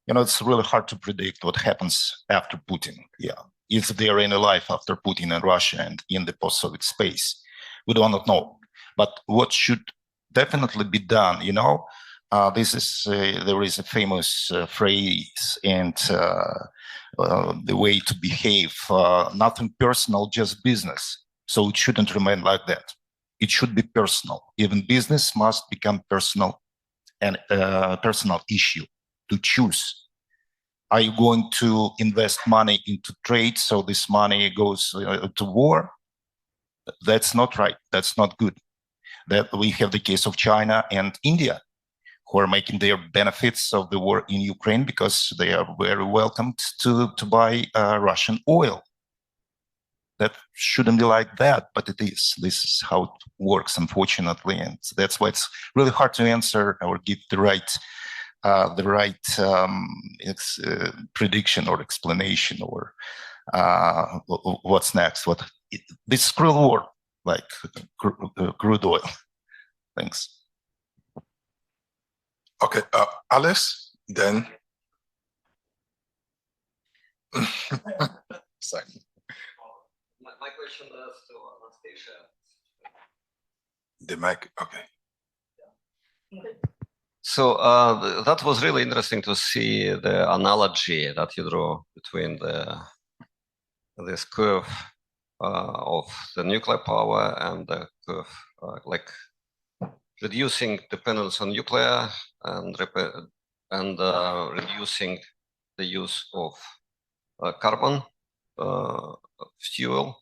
It's really hard to predict what happens after Putin. Yeah. Is there any life after Putin in Russia and in the post-Soviet space? We do not know. But what should definitely be done, there is a famous phrase and the way to behave, nothing personal, just business. So it shouldn't remain like that. It should be personal. Even business must become personal and personal issue to choose. Are you going to invest money into trade so this money goes to war? That's not right. That's not good. That we have the case of China and India, who are making their benefits of the war in Ukraine because they are very welcomed to buy Russian oil. That shouldn't be like that, but it is. This is how it works, unfortunately, and that's why it's really hard to answer or give the right prediction or explanation or what's next? This cruel war, like crude oil. Thanks. Okay, Alice, then. Sorry. My question is to Anastasia. The mic, okay. So that was really interesting to see the analogy that you drew between this curve of the nuclear power and the curve, like reducing dependence on nuclear and reducing the use of carbon fuel.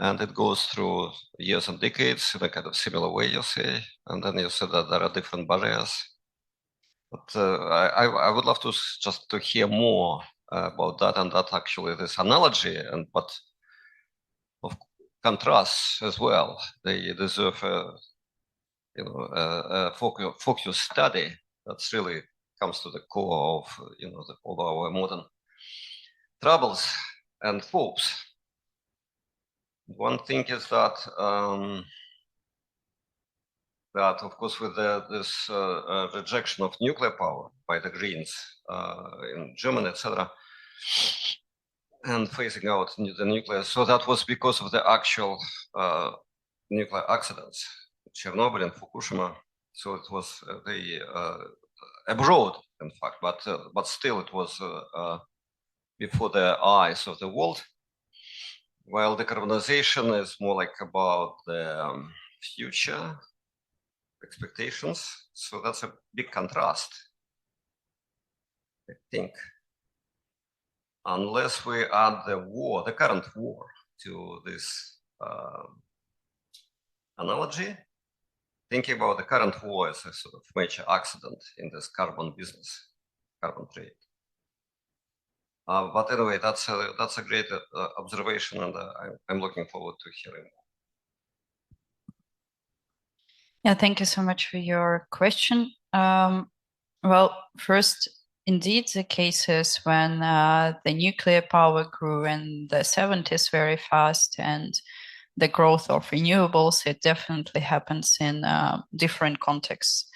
And it goes through years and decades in a kind of similar way, you say. And then you said that there are different barriers. But I would love to just to hear more about that, and that actually this analogy, but of contrasts as well. They deserve a focus study that's really comes to the core of all our modern troubles and hopes. One thing is that of course, with this rejection of nuclear power by the Greens in Germany, etc., and phasing out the nuclear, so that was because of the actual nuclear accidents, Chernobyl and Fukushima. So it was abroad, in fact, but still it was before the eyes of the world. While decarbonization is more like about the future expectations. So that's a big contrast, I think. Unless we add the current war to this analogy, thinking about the current war as a sort of major accident in this carbon business, carbon trade. But anyway, that's a great observation, and I'm looking forward to hearing more. Yeah, thank you so much for your question. Well, first, indeed, the cases when the nuclear power grew in the 70s very fast and the growth of renewables, it definitely happens in different contexts.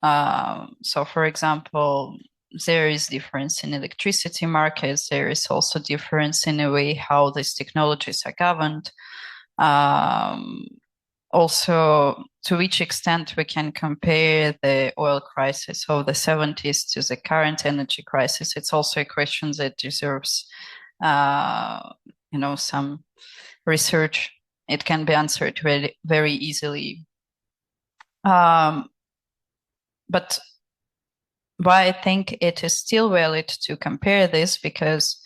So, for example, there is difference in electricity markets. There is also difference in the way how these technologies are governed. Also, to which extent we can compare the oil crisis of the 70s to the current energy crisis. It's also a question that deserves, some research. It can be answered very, very easily. But why I think it is still valid to compare this, because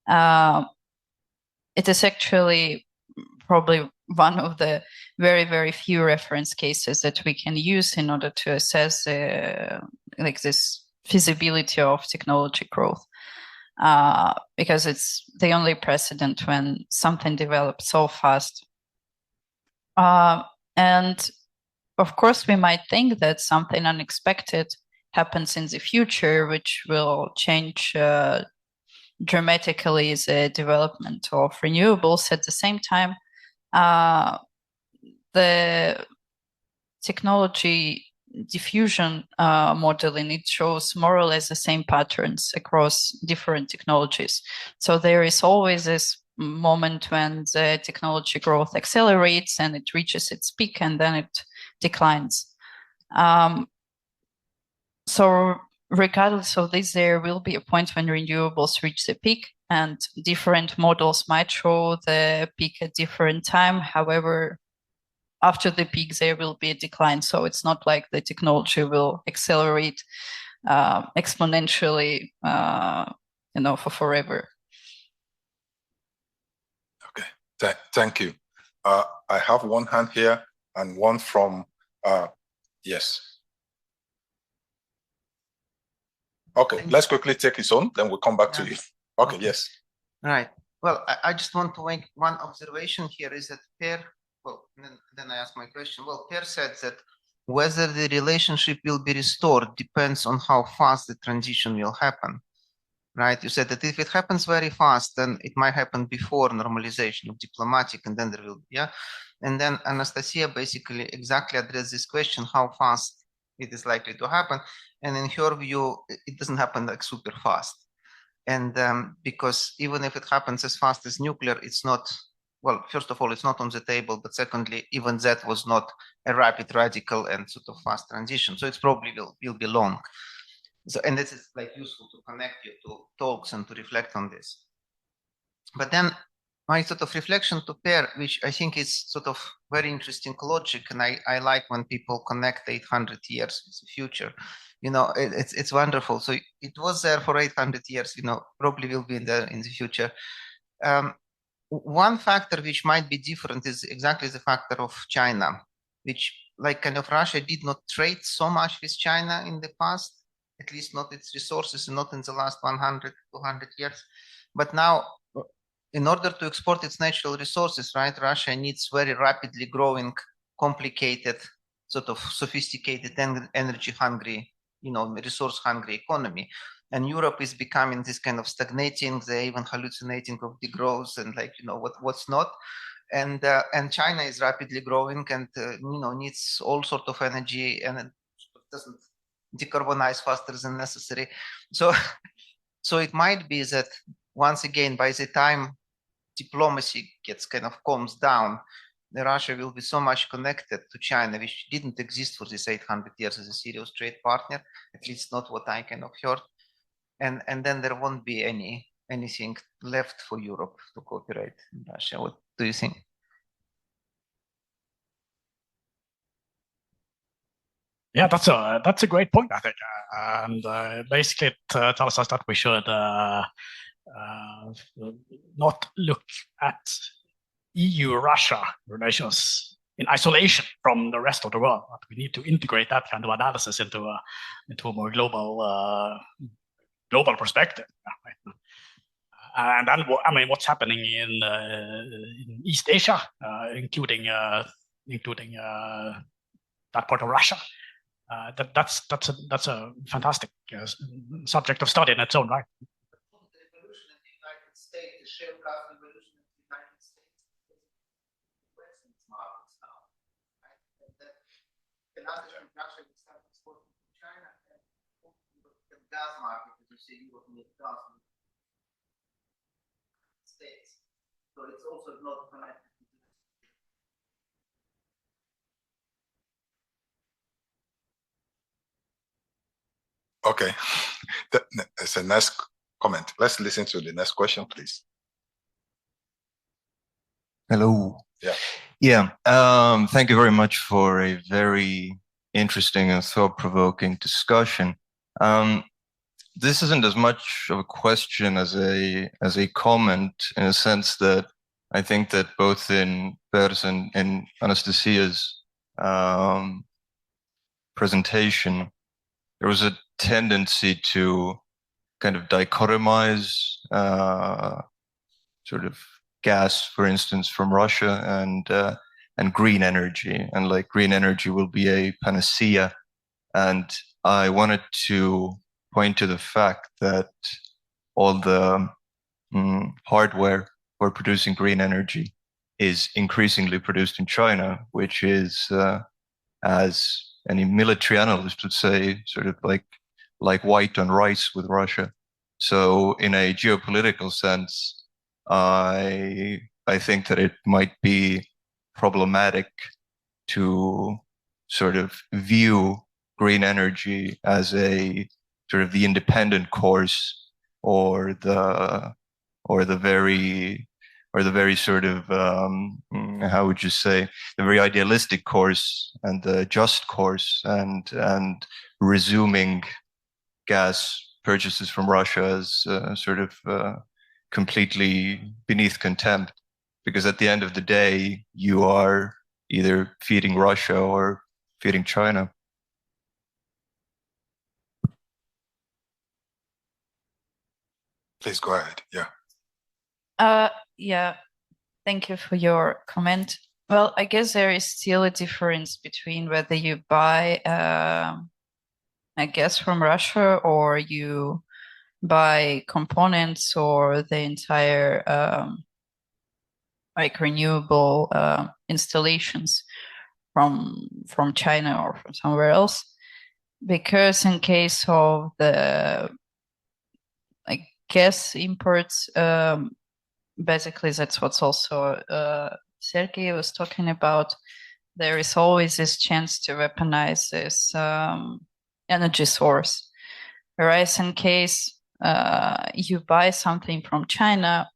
it is actually probably one of the very, very few reference cases that we can use in order to assess this feasibility of technology growth, because it's the only precedent when something develops so fast. And of course, we might think that something unexpected happens in the future, which will change dramatically the development of renewables. At the same time, the technology diffusion modeling, it shows more or less the same patterns across different technologies. So there is always this moment when the technology growth accelerates and it reaches its peak, and then it declines. So regardless of this, there will be a point when renewables reach the peak, and different models might show the peak at different time. However, after the peak, there will be a decline. So it's not like the technology will accelerate exponentially, for forever. Okay, thank you. I have one hand here and one from, yes. Okay, let's quickly take his own, then we'll come back to you. Okay, yes. Right. Well, I just want to make one observation here is that Per, well, then I ask my question. Well, Per said that whether the relationship will be restored depends on how fast the transition will happen. right? You said that if it happens very fast, then it might happen before normalization of diplomatic, and then there will be, yeah. And then Anastasia basically exactly addressed this question, how fast it is likely to happen. And in her view, it doesn't happen like super fast. And because even if it happens as fast as nuclear, it's not, well, first of all, it's not on the table, but secondly, even that was not a rapid, radical, and sort of fast transition. So it's probably will be long. So, and this is like useful to connect you to talks and to reflect on this. But then my sort of reflection to Per, which I think is sort of very interesting logic, and I like when people connect 800 years with the future. You know, it's wonderful. So it was there for 800 years, you know, probably will be there in the future. One factor which might be different is exactly the factor of China, which like kind of Russia did not trade so much with China in the past, at least not its resources, and not in the last 100, 200 years. But now, in order to export its natural resources, right, Russia needs very rapidly growing, complicated, sort of sophisticated, energy-hungry, you know, resource-hungry economy. And Europe is becoming this kind of stagnating, they're even hallucinating of degrowth and like, you know, what's not. And China is rapidly growing and, you know, needs all sort of energy and it doesn't decarbonize faster than necessary. So, so it might be that once again, by the time diplomacy gets kind of calms down, Russia will be so much connected to China, which didn't exist for this 800 years as a serious trade partner, at least not what I kind of heard. And then there won't be anything left for Europe to cooperate in Russia. What do you think? Yeah, that's a great point, I think, and basically it tells us that we should not look at EU-Russia relations in isolation from the rest of the world. But we need to integrate that kind of analysis into a more global perspective. And then, I mean, what's happening in East Asia, including that part of Russia. That's a fantastic subject of study in its own right. The revolution in the United States, the shale gas revolution in the United States, Western markets now, right? And then another Russia will start exporting to China and the gas market, as you say, Europe needs gas in the States. So it's also not connected. Okay, that's a nice comment. Let's listen to the next question, please. Hello. Yeah. Yeah. Thank you very much for a very interesting and thought-provoking discussion. This isn't as much of a question as a comment, in a sense that I think that both in Per's and in Anastasia's presentation, there was a tendency to kind of dichotomize sort of gas, for instance, from Russia and green energy, and like green energy will be a panacea. And I wanted to point to the fact that all the hardware for producing green energy is increasingly produced in China, which is, as any military analyst would say, sort of like white on rice with Russia. So in a geopolitical sense, I think that it might be problematic to sort of view green energy as a sort of the independent course or the very sort of how would you say, the very idealistic course and the just course, and resuming gas purchases from Russia as sort of completely beneath contempt, because at the end of the day, you are either feeding Russia or feeding China. Please go ahead. Yeah. Yeah, thank you for your comment. Well, I guess there is still a difference between whether you buy, I guess, from Russia or you buy components or the entire like renewable installations from China or from somewhere else, because in case of the like gas imports, basically that's what's also Sergei was talking about. There is always this chance to weaponize this energy source. Whereas in case you buy something from China,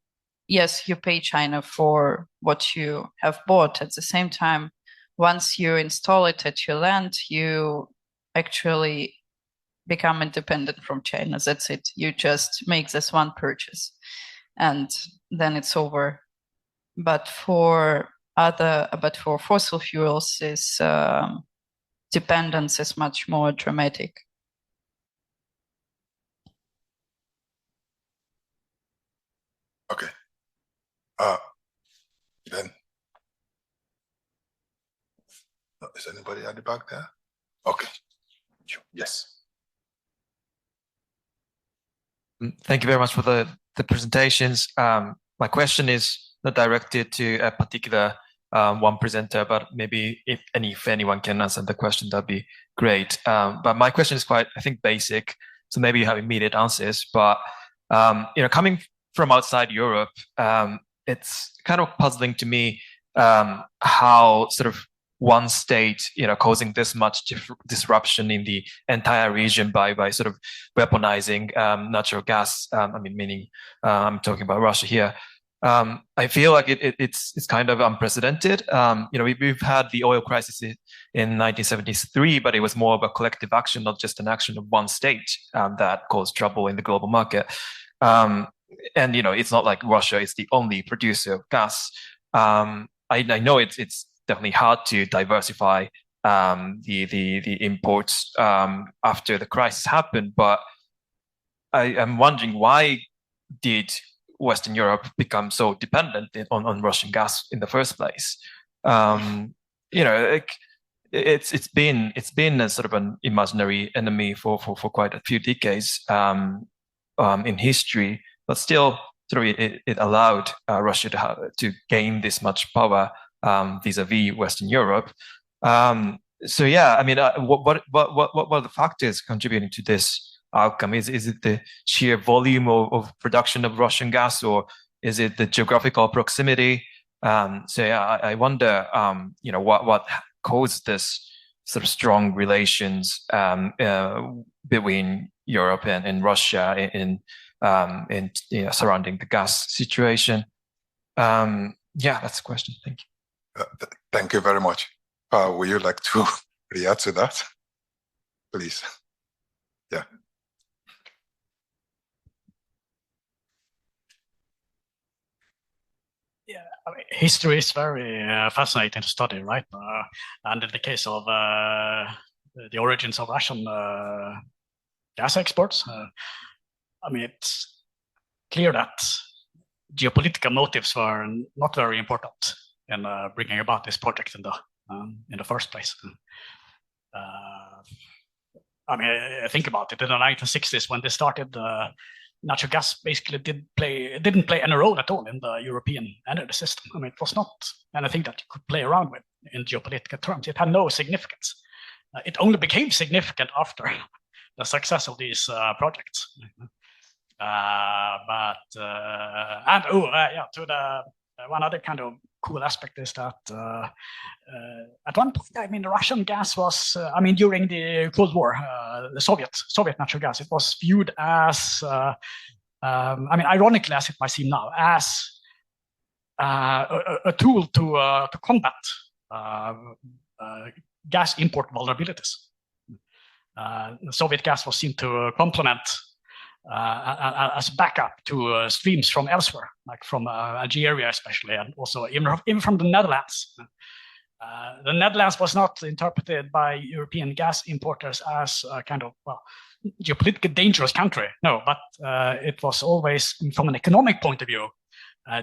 yes, you pay China for what you have bought. At the same time, once you install it at your land, you actually become independent from China. That's it. You just make this one purchase and then it's over. But for fossil fuels, this dependence is much more dramatic. Okay. Then is anybody at the back there? Okay. Yes. Thank you very much for the presentations. My question is not directed to a particular one presenter, but maybe if anyone can answer the question, that'd be great. But my question is quite, I think, basic, so maybe you have immediate answers. But coming from outside Europe, it's kind of puzzling to me how sort of one state, causing this much disruption in the entire region by sort of weaponizing natural gas. Meaning I'm talking about Russia here. I feel like it's kind of unprecedented. We've had the oil crisis in 1973, but it was more of a collective action, not just an action of one state that caused trouble in the global market. And it's not like Russia is the only producer of gas. I know it's definitely hard to diversify the imports after the crisis happened, but I'm wondering, why did Western Europe become so dependent on Russian gas in the first place? It's been a sort of an imaginary enemy for quite a few decades in history, but still, sort of it allowed Russia to gain this much power vis-a-vis Western Europe. What are the factors contributing to this outcome? Is it the sheer volume of production of Russian gas, or is it the geographical proximity? I wonder, what caused this sort of strong relations between Europe and Russia in surrounding the gas situation. That's the question. Thank you. Thank you very much. Would you like to react to that, please? Yeah. Yeah, history is very fascinating to study, right? And in the case of the origins of Russian gas exports, it's clear that geopolitical motives were not very important in bringing about this project in the first place. Think about it. In the 1960s, when they started, natural gas basically didn't play any role at all in the European energy system. It was not anything that you could play around with in geopolitical terms. It had no significance. It only became significant after the success of these projects. One other kind of cool aspect is that at one point, the Russian gas was, during the Cold War, the Soviet natural gas, it was viewed as, ironically as it might seem now, as a tool to combat gas import vulnerabilities. The Soviet gas was seen to complement as backup to streams from elsewhere, like from Algeria especially, and also even from the Netherlands. The Netherlands was not interpreted by European gas importers as a kind of geopolitically dangerous country. No, but it was always, from an economic point of view,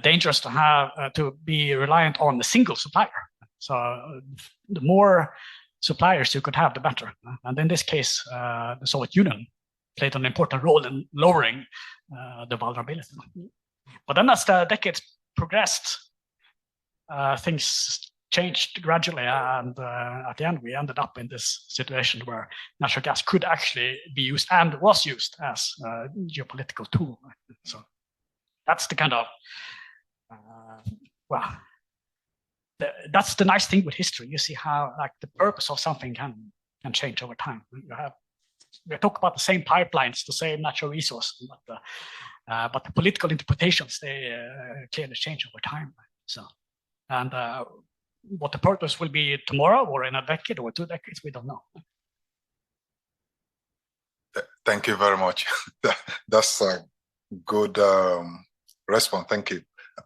dangerous to have to be reliant on a single supplier. So the more suppliers you could have, the better. And in this case, the Soviet Union played an important role in lowering the vulnerability. But then as the decades progressed, things changed gradually, and at the end we ended up in this situation where natural gas could actually be used and was used as a geopolitical tool. So that's the kind of that's the nice thing with history. You see how like the purpose of something can change over time. We talk about the same pipelines, the same natural resource, but the political interpretations, they clearly change over time. So, and what the purpose will be tomorrow or in a decade or 2 decades, we don't know. Thank you very much. That's a good response. Thank you.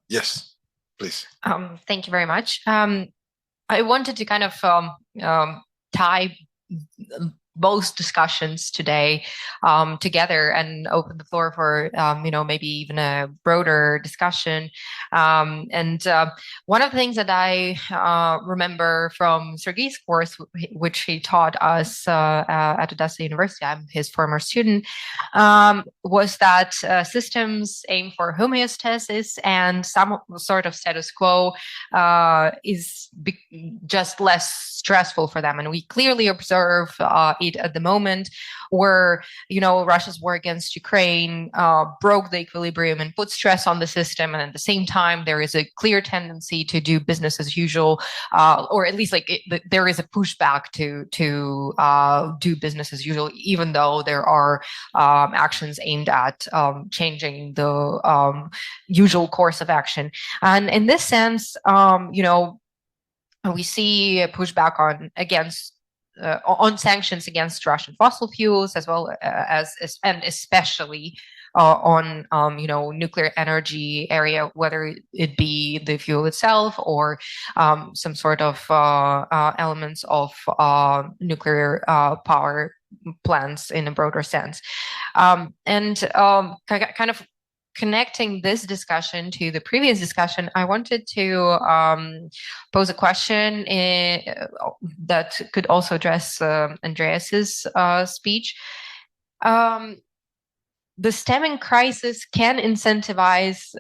Yes, please. Thank you very much. I wanted to kind of tie both discussions today together and open the floor for maybe even a broader discussion. And one of the things that I remember from Sergei's course, which he taught us at Odessa University, I'm his former student, was that systems aim for homeostasis, and some sort of status quo is just less stressful for them. And we clearly observe it at the moment, where Russia's war against Ukraine broke the equilibrium and put stress on the system, and at the same time there is a clear tendency to do business as usual, or at least there is a pushback to do business as usual, even though there are actions aimed at changing the usual course of action. And in this sense, we see a pushback on sanctions against Russian fossil fuels, as well as and especially on nuclear energy area, whether it be the fuel itself or some sort of elements of nuclear power plants in a broader sense, and kind of connecting this discussion to the previous discussion, I wanted to pose a question that could also address Andreas's speech. The stemming crisis can incentivize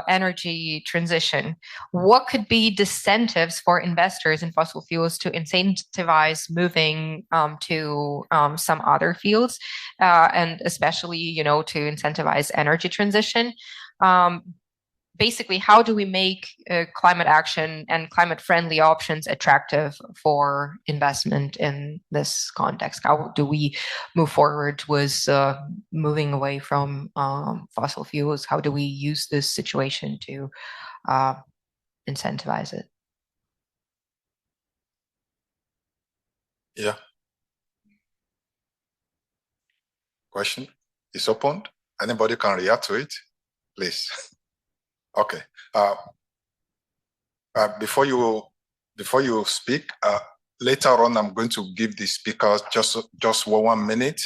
energy transition. What could be disincentives for investors in fossil fuels to incentivize moving to some other fields, and especially, to incentivize energy transition? Basically, how do we make climate action and climate-friendly options attractive for investment in this context? How do we move forward with moving away from fossil fuels? How do we use this situation to incentivize it? Yeah. Question is opened. Anybody can react to it, please. Okay. Before you speak, later on, I'm going to give the speakers just 1 minute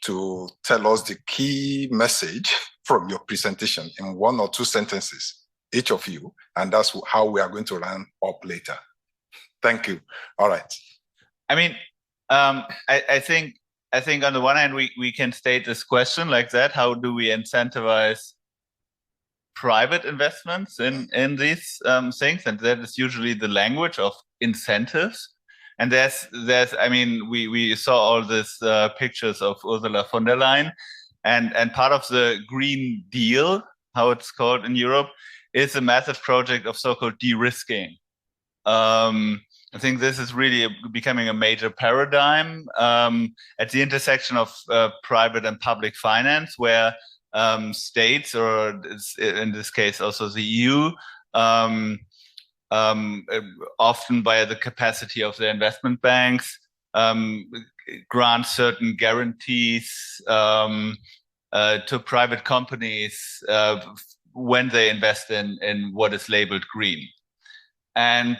to tell us the key message from your presentation in 1 or 2 sentences, each of you, and that's how we are going to run up later. Thank you. All right. I mean, I think on the one hand, we can state this question like that: how do we incentivize private investments in these things? And that is usually the language of incentives. And there's I mean, we saw all these pictures of Ursula von der Leyen, and part of the Green Deal, how it's called in Europe, is a massive project of so-called de-risking. I think this is really becoming a major paradigm at the intersection of private and public finance, where states, or in this case also the EU, often via the capacity of the investment banks, grant certain guarantees to private companies when they invest in what is labeled green. And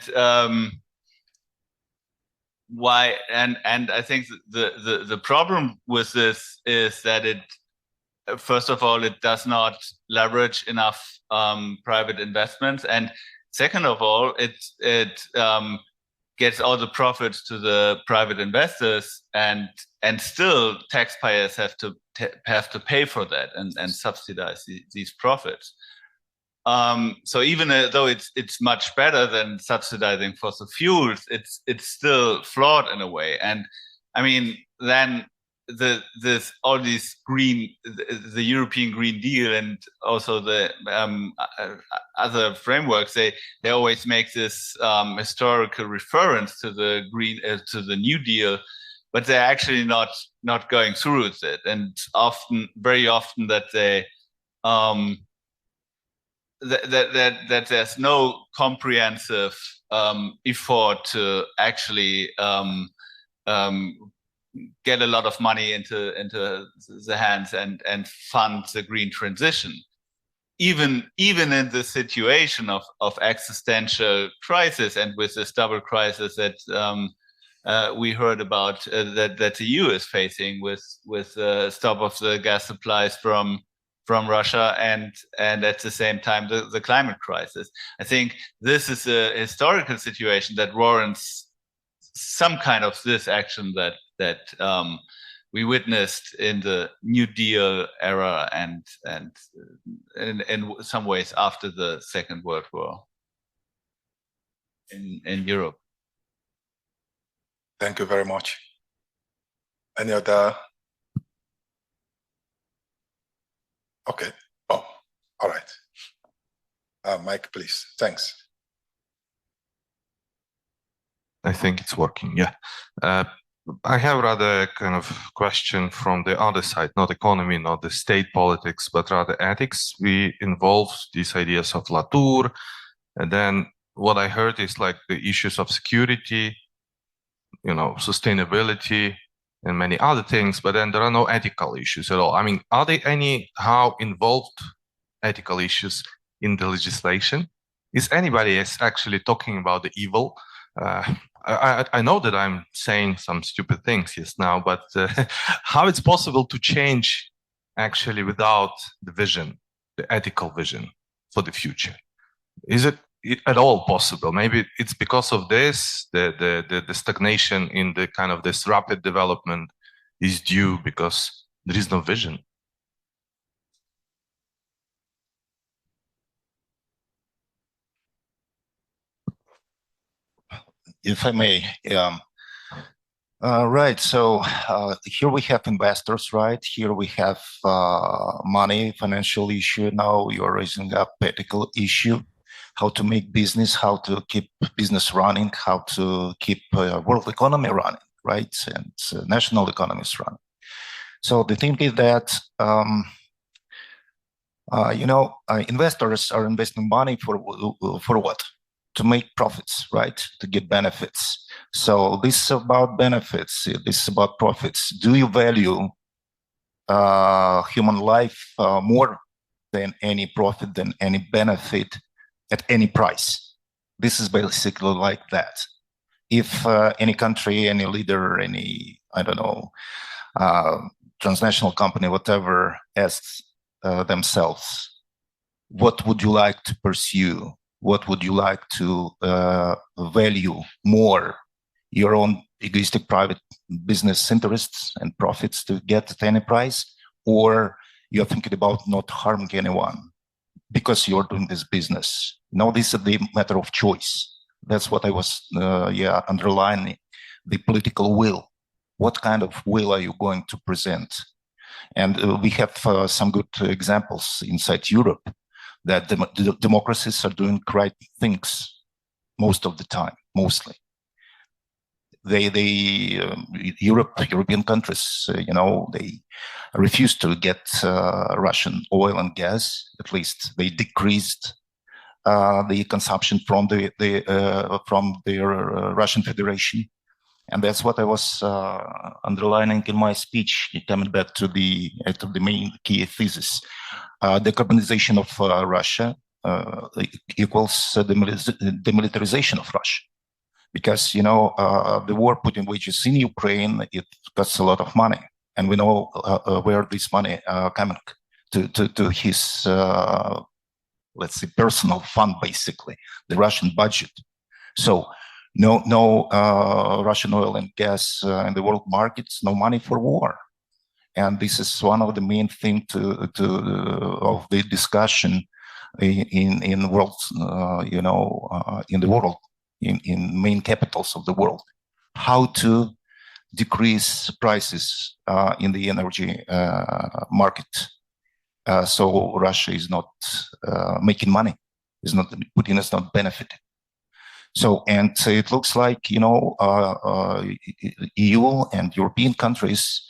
why? And I think the problem with this is that first of all, it does not leverage enough private investments, and second of all, it gets all the profits to the private investors, and still taxpayers have to pay for that and subsidize these profits. So even though it's much better than subsidizing fossil fuels, it's still flawed in a way. And I mean, then the European Green Deal and also the other frameworks, they always make this historical reference to the New Deal, but they're actually not going through with it. And very often that they that there's no comprehensive effort to actually get a lot of money into the hands and fund the green transition. Even in the situation of existential crisis, and with this double crisis that we heard about that the EU is facing with stop of the gas supplies from Russia and at the same time the climate crisis. I think this is a historical situation that warrants some kind of this action that we witnessed in the New Deal era and in some ways after the Second World War in Europe. Thank you very much. Any other? Okay. Oh, all right. Mike, please. Thanks. I think it's working. Yeah. I have rather a kind of question from the other side, not economy, not the state politics, but rather ethics. We involved these ideas of Latour, and then what I heard is like the issues of security, sustainability, and many other things, but then there are no ethical issues at all. I mean, are there anyhow involved ethical issues in the legislation? Is anybody actually talking about the evil? I know that I'm saying some stupid things just now, but how it's possible to change actually without the vision, the ethical vision for the future? Is it at all possible? Maybe it's because of this, the stagnation in the kind of this rapid development is due because there is no vision. If I may, right. So here we have investors, right? Here we have money, financial issue. Now you're raising up ethical issue, how to make business, how to keep business running, how to keep world economy running, right? And national economies running. So the thing is that, investors are investing money for what? To make profits, right? To get benefits. So this is about benefits. This is about profits. Do you value human life more than any profit, than any benefit at any price? This is basically like that. If any country, any leader, any, transnational company, whatever, asks themselves, what would you like to pursue? What would you like to value more? Your own egoistic private business interests and profits to get at any price? Or you're thinking about not harming anyone because you're doing this business? This is the matter of choice. That's what I was underlining, the political will. What kind of will are you going to present? And we have some good examples inside Europe that the democracies are doing right things most of the time, mostly. European countries, they refuse to get Russian oil and gas. At least they decreased the consumption from the Russian Federation, and that's what I was underlining in my speech. Coming back to the main key thesis, decarbonization of Russia equals the demilitarization of Russia. Because, the war Putin wages in Ukraine, it costs a lot of money. And we know where this money coming to his, let's say, personal fund, basically, the Russian budget. So no Russian oil and gas in the world markets, no money for war. And this is one of the main things of the discussion in world, in the world, in main capitals of the world, how to decrease prices in the energy market. So Russia is not making money, Putin is not benefiting. So, and it looks like, EU and European countries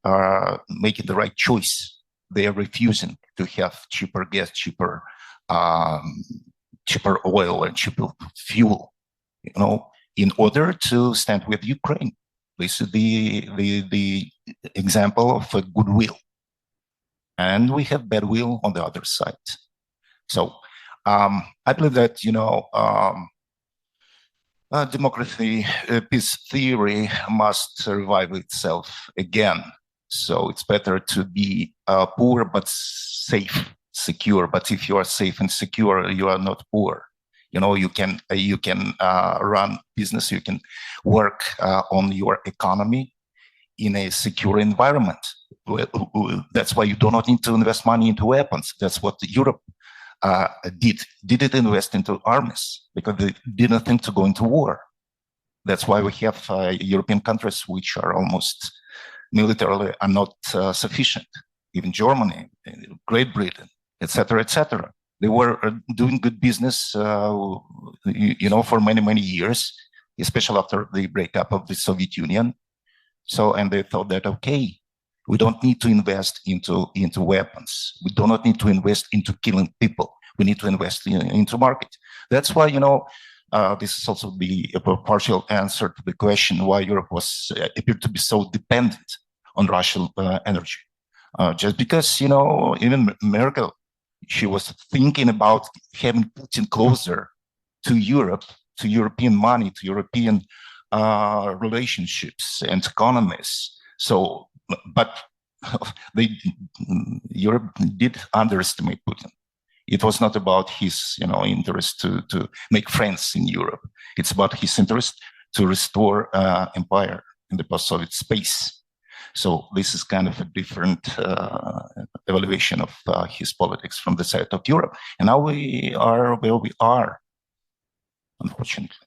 are making the right choice. They are refusing to have cheaper gas, cheaper oil, and cheaper fuel, in order to stand with Ukraine. This is the example of a goodwill. And we have bad will on the other side. So I believe that, democracy, peace theory must revive itself again. So it's better to be poor but safe, secure. But if you are safe and secure, you are not poor. You can run business, you can work on your economy in a secure environment. That's why you do not need to invest money into weapons. That's what Europe didn't invest into armies because they didn't think to go into war. That's why we have European countries which are almost militarily are not sufficient. Even Germany, Great Britain, etc., etc. They were doing good business, for many years, especially after the breakup of the Soviet Union. So, and they thought that, okay, we don't need to invest into weapons. We do not need to invest into killing people. We need to invest into market. That's why, this is also a partial answer to the question why Europe appeared to be so dependent on Russian energy. Just because, even Merkel, she was thinking about having Putin closer to Europe, to European money, to European relationships and economies. So, but Europe did underestimate Putin. It was not about his, interest to make friends in Europe. It's about his interest to restore empire in the post-Soviet space. So this is kind of a different evaluation of his politics from the side of Europe. And now we are where we are, unfortunately.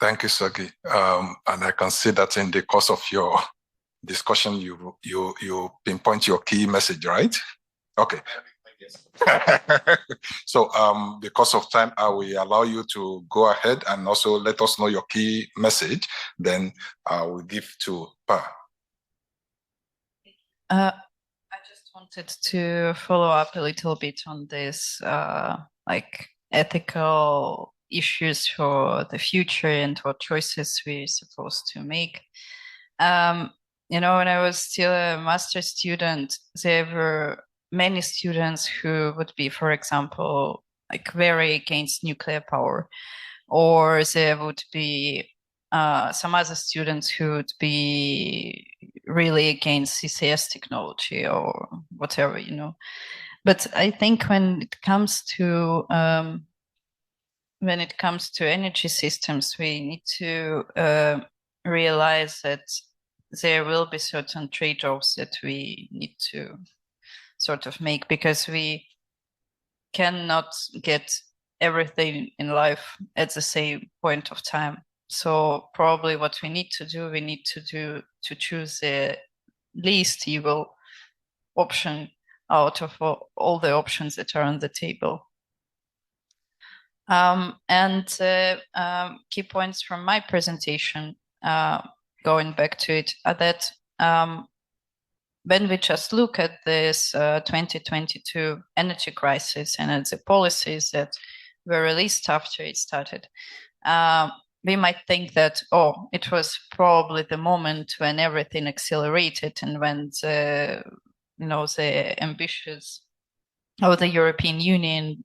Thank you, Sergei. And I can see that in the course of your discussion, you pinpoint your key message, right? Okay. So because of time, I will allow you to go ahead and also let us know your key message. Then I will give to Pa. I just wanted to follow up a little bit on this, ethical issues for the future and what choices we're supposed to make. When I was still a master's student, there were many students who would be, for example, very against nuclear power, or there would be some other students who would be really against CCS technology or whatever, But I think when it comes to energy systems, we need to realize that there will be certain trade-offs that we need to sort of make, because we cannot get everything in life at the same point of time. So probably what we need to choose the least evil option out of all the options that are on the table. Key points from my presentation, going back to it, are that when we just look at this 2022 energy crisis and at the policies that were released after it started, we might think that, it was probably the moment when everything accelerated and when the ambitions of the European Union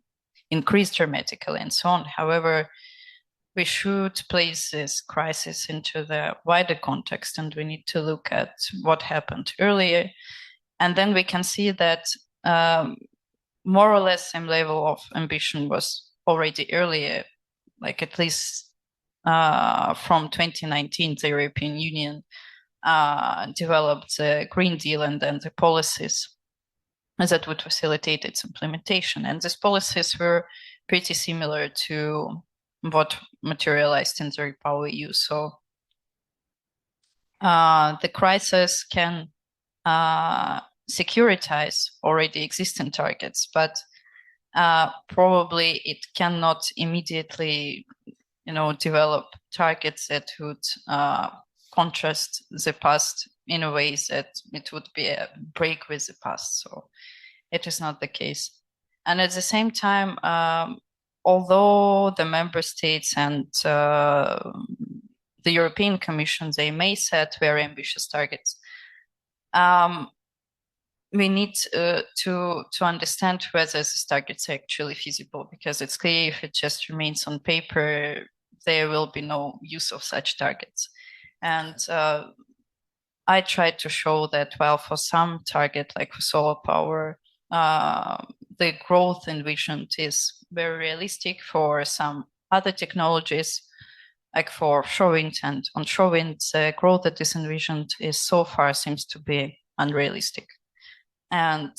increased dramatically and so on. However, we should place this crisis into the wider context, and we need to look at what happened earlier. And then we can see that more or less same level of ambition was already earlier, at least from 2019, the European Union developed the Green Deal and then the policies that would facilitate its implementation. And these policies were pretty similar to what materialized in the REPowerEU. So the crisis can securitize already existing targets, but probably it cannot immediately, develop targets that would contrast the past in a way that it would be a break with the past. So it is not the case. And at the same time, although the member states and the European Commission, they may set very ambitious targets, we need to understand whether these targets are actually feasible, because it's clear if it just remains on paper, there will be no use of such targets. And I tried to show that while for some target, like for solar power, the growth envisioned is very realistic, for some other technologies, like for offshore wind and onshore wind, the growth that is envisioned is so far seems to be unrealistic. And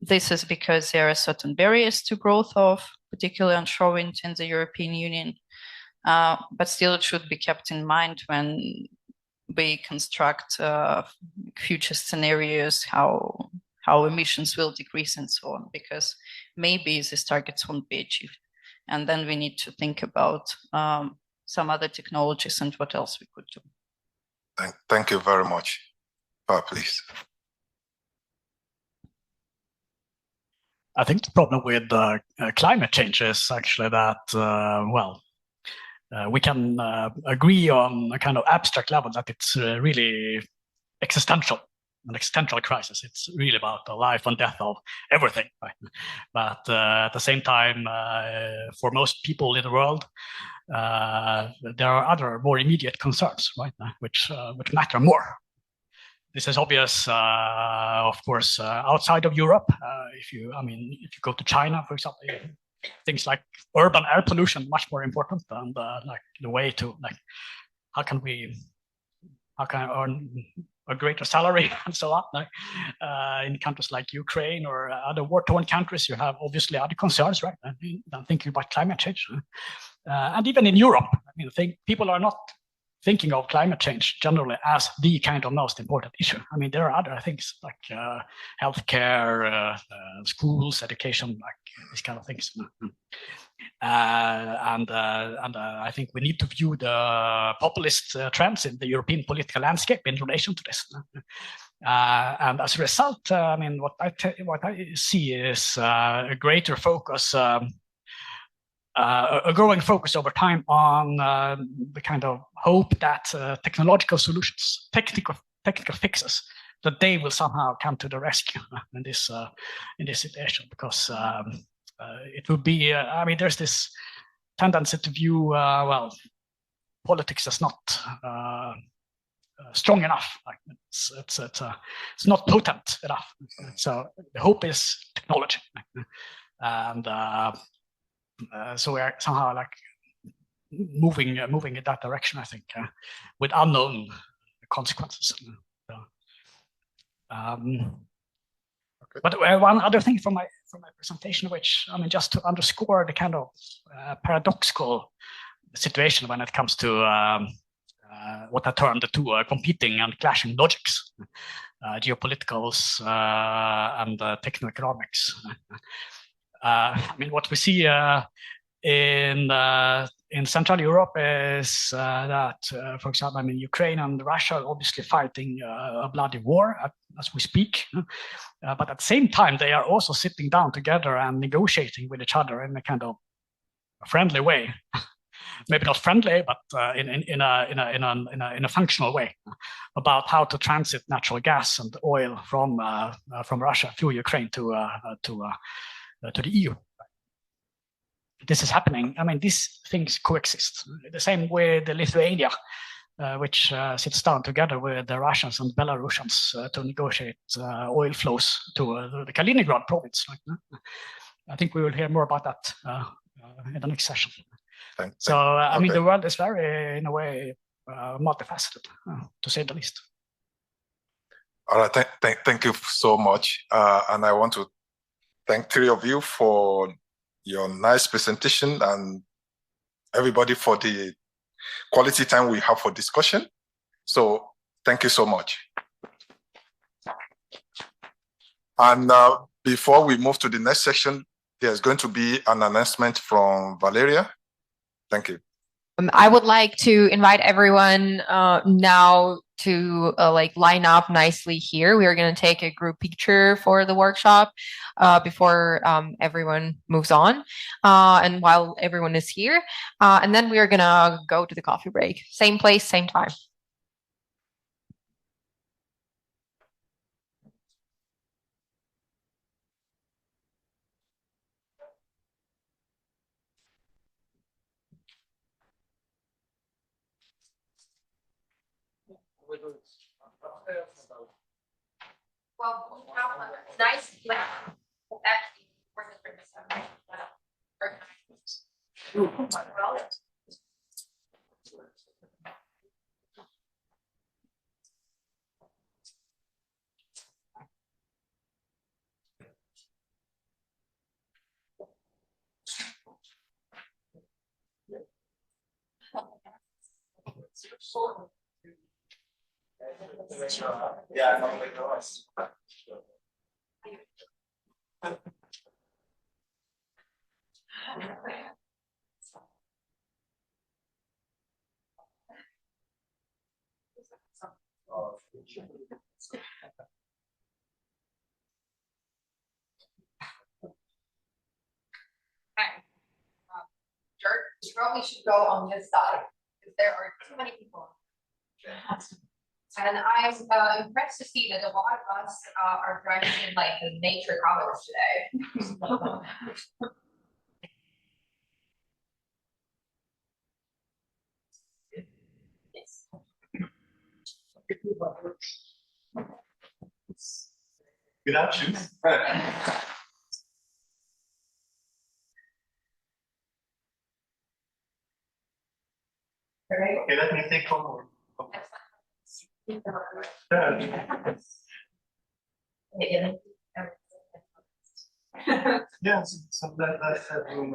this is because there are certain barriers to growth of particularly onshore wind in the European Union. But still it should be kept in mind when we construct future scenarios, how emissions will decrease and so on, because maybe these targets won't be achieved. And then we need to think about some other technologies and what else we could do. Thank you very much. Please. I think the problem with climate change is actually that, we can agree on a kind of abstract level that it's really existential, an existential crisis. It's really about the life and death of everything, right? But at the same time, for most people in the world, there are other more immediate concerns, right, which matter more. This is obvious, of course, outside of Europe. If you go to China, for example, things like urban air pollution much more important than like the way to how can I earn a greater salary and so on. In countries like Ukraine or other war-torn countries, you have obviously other concerns, right? Than thinking about climate change. And even in Europe, people are not thinking of climate change generally as the kind of most important issue. There are other things like healthcare, schools, education, like these kind of things. And I think we need to view the populist trends in the European political landscape in relation to this. And as a result, what I see is a greater focus, a growing focus over time on the kind of hope that technological solutions, technical fixes, that they will somehow come to the rescue in this situation, because it will be. There's this tendency to view politics as not strong enough. Like it's not potent enough. So the hope is technology, and so we are somehow like moving in that direction, I think, with unknown consequences. But one other thing from my presentation, which just to underscore the kind of paradoxical situation when it comes to what I termed the two competing and clashing logics, geopoliticals and techno-economics. What we see in Central Europe is that, for example, Ukraine and Russia are obviously fighting a bloody war as we speak. But at the same time, they are also sitting down together and negotiating with each other in a kind of friendly way. Maybe not friendly, but in a functional way, about how to transit natural gas and oil from Russia through Ukraine to the EU. This is happening. These things coexist. The same with Lithuania, which sits down together with the Russians and Belarusians to negotiate oil flows to the Kaliningrad province. I think we will hear more about that in the next session. I mean, okay. the world is very, in a way, multifaceted, to say the least. All right, thank you so much. And I want to thank three of you for your nice presentation and everybody for the quality time we have for discussion. So thank you so much. And before we move to the next section, there's going to be an announcement from Valeria. Thank you. I would like to invite everyone now to like line up nicely here. We are going to take a group picture for the workshop before everyone moves on, and while everyone is here, and then we are going to go to the coffee break. Same place, same time. Well, nice. Yeah, George, you probably should go on this side because there are too many people. And I'm impressed to see that a lot of us are driving in like the nature comments today. Yes. Good options. Okay, let me take one more. Yes, so that's that room.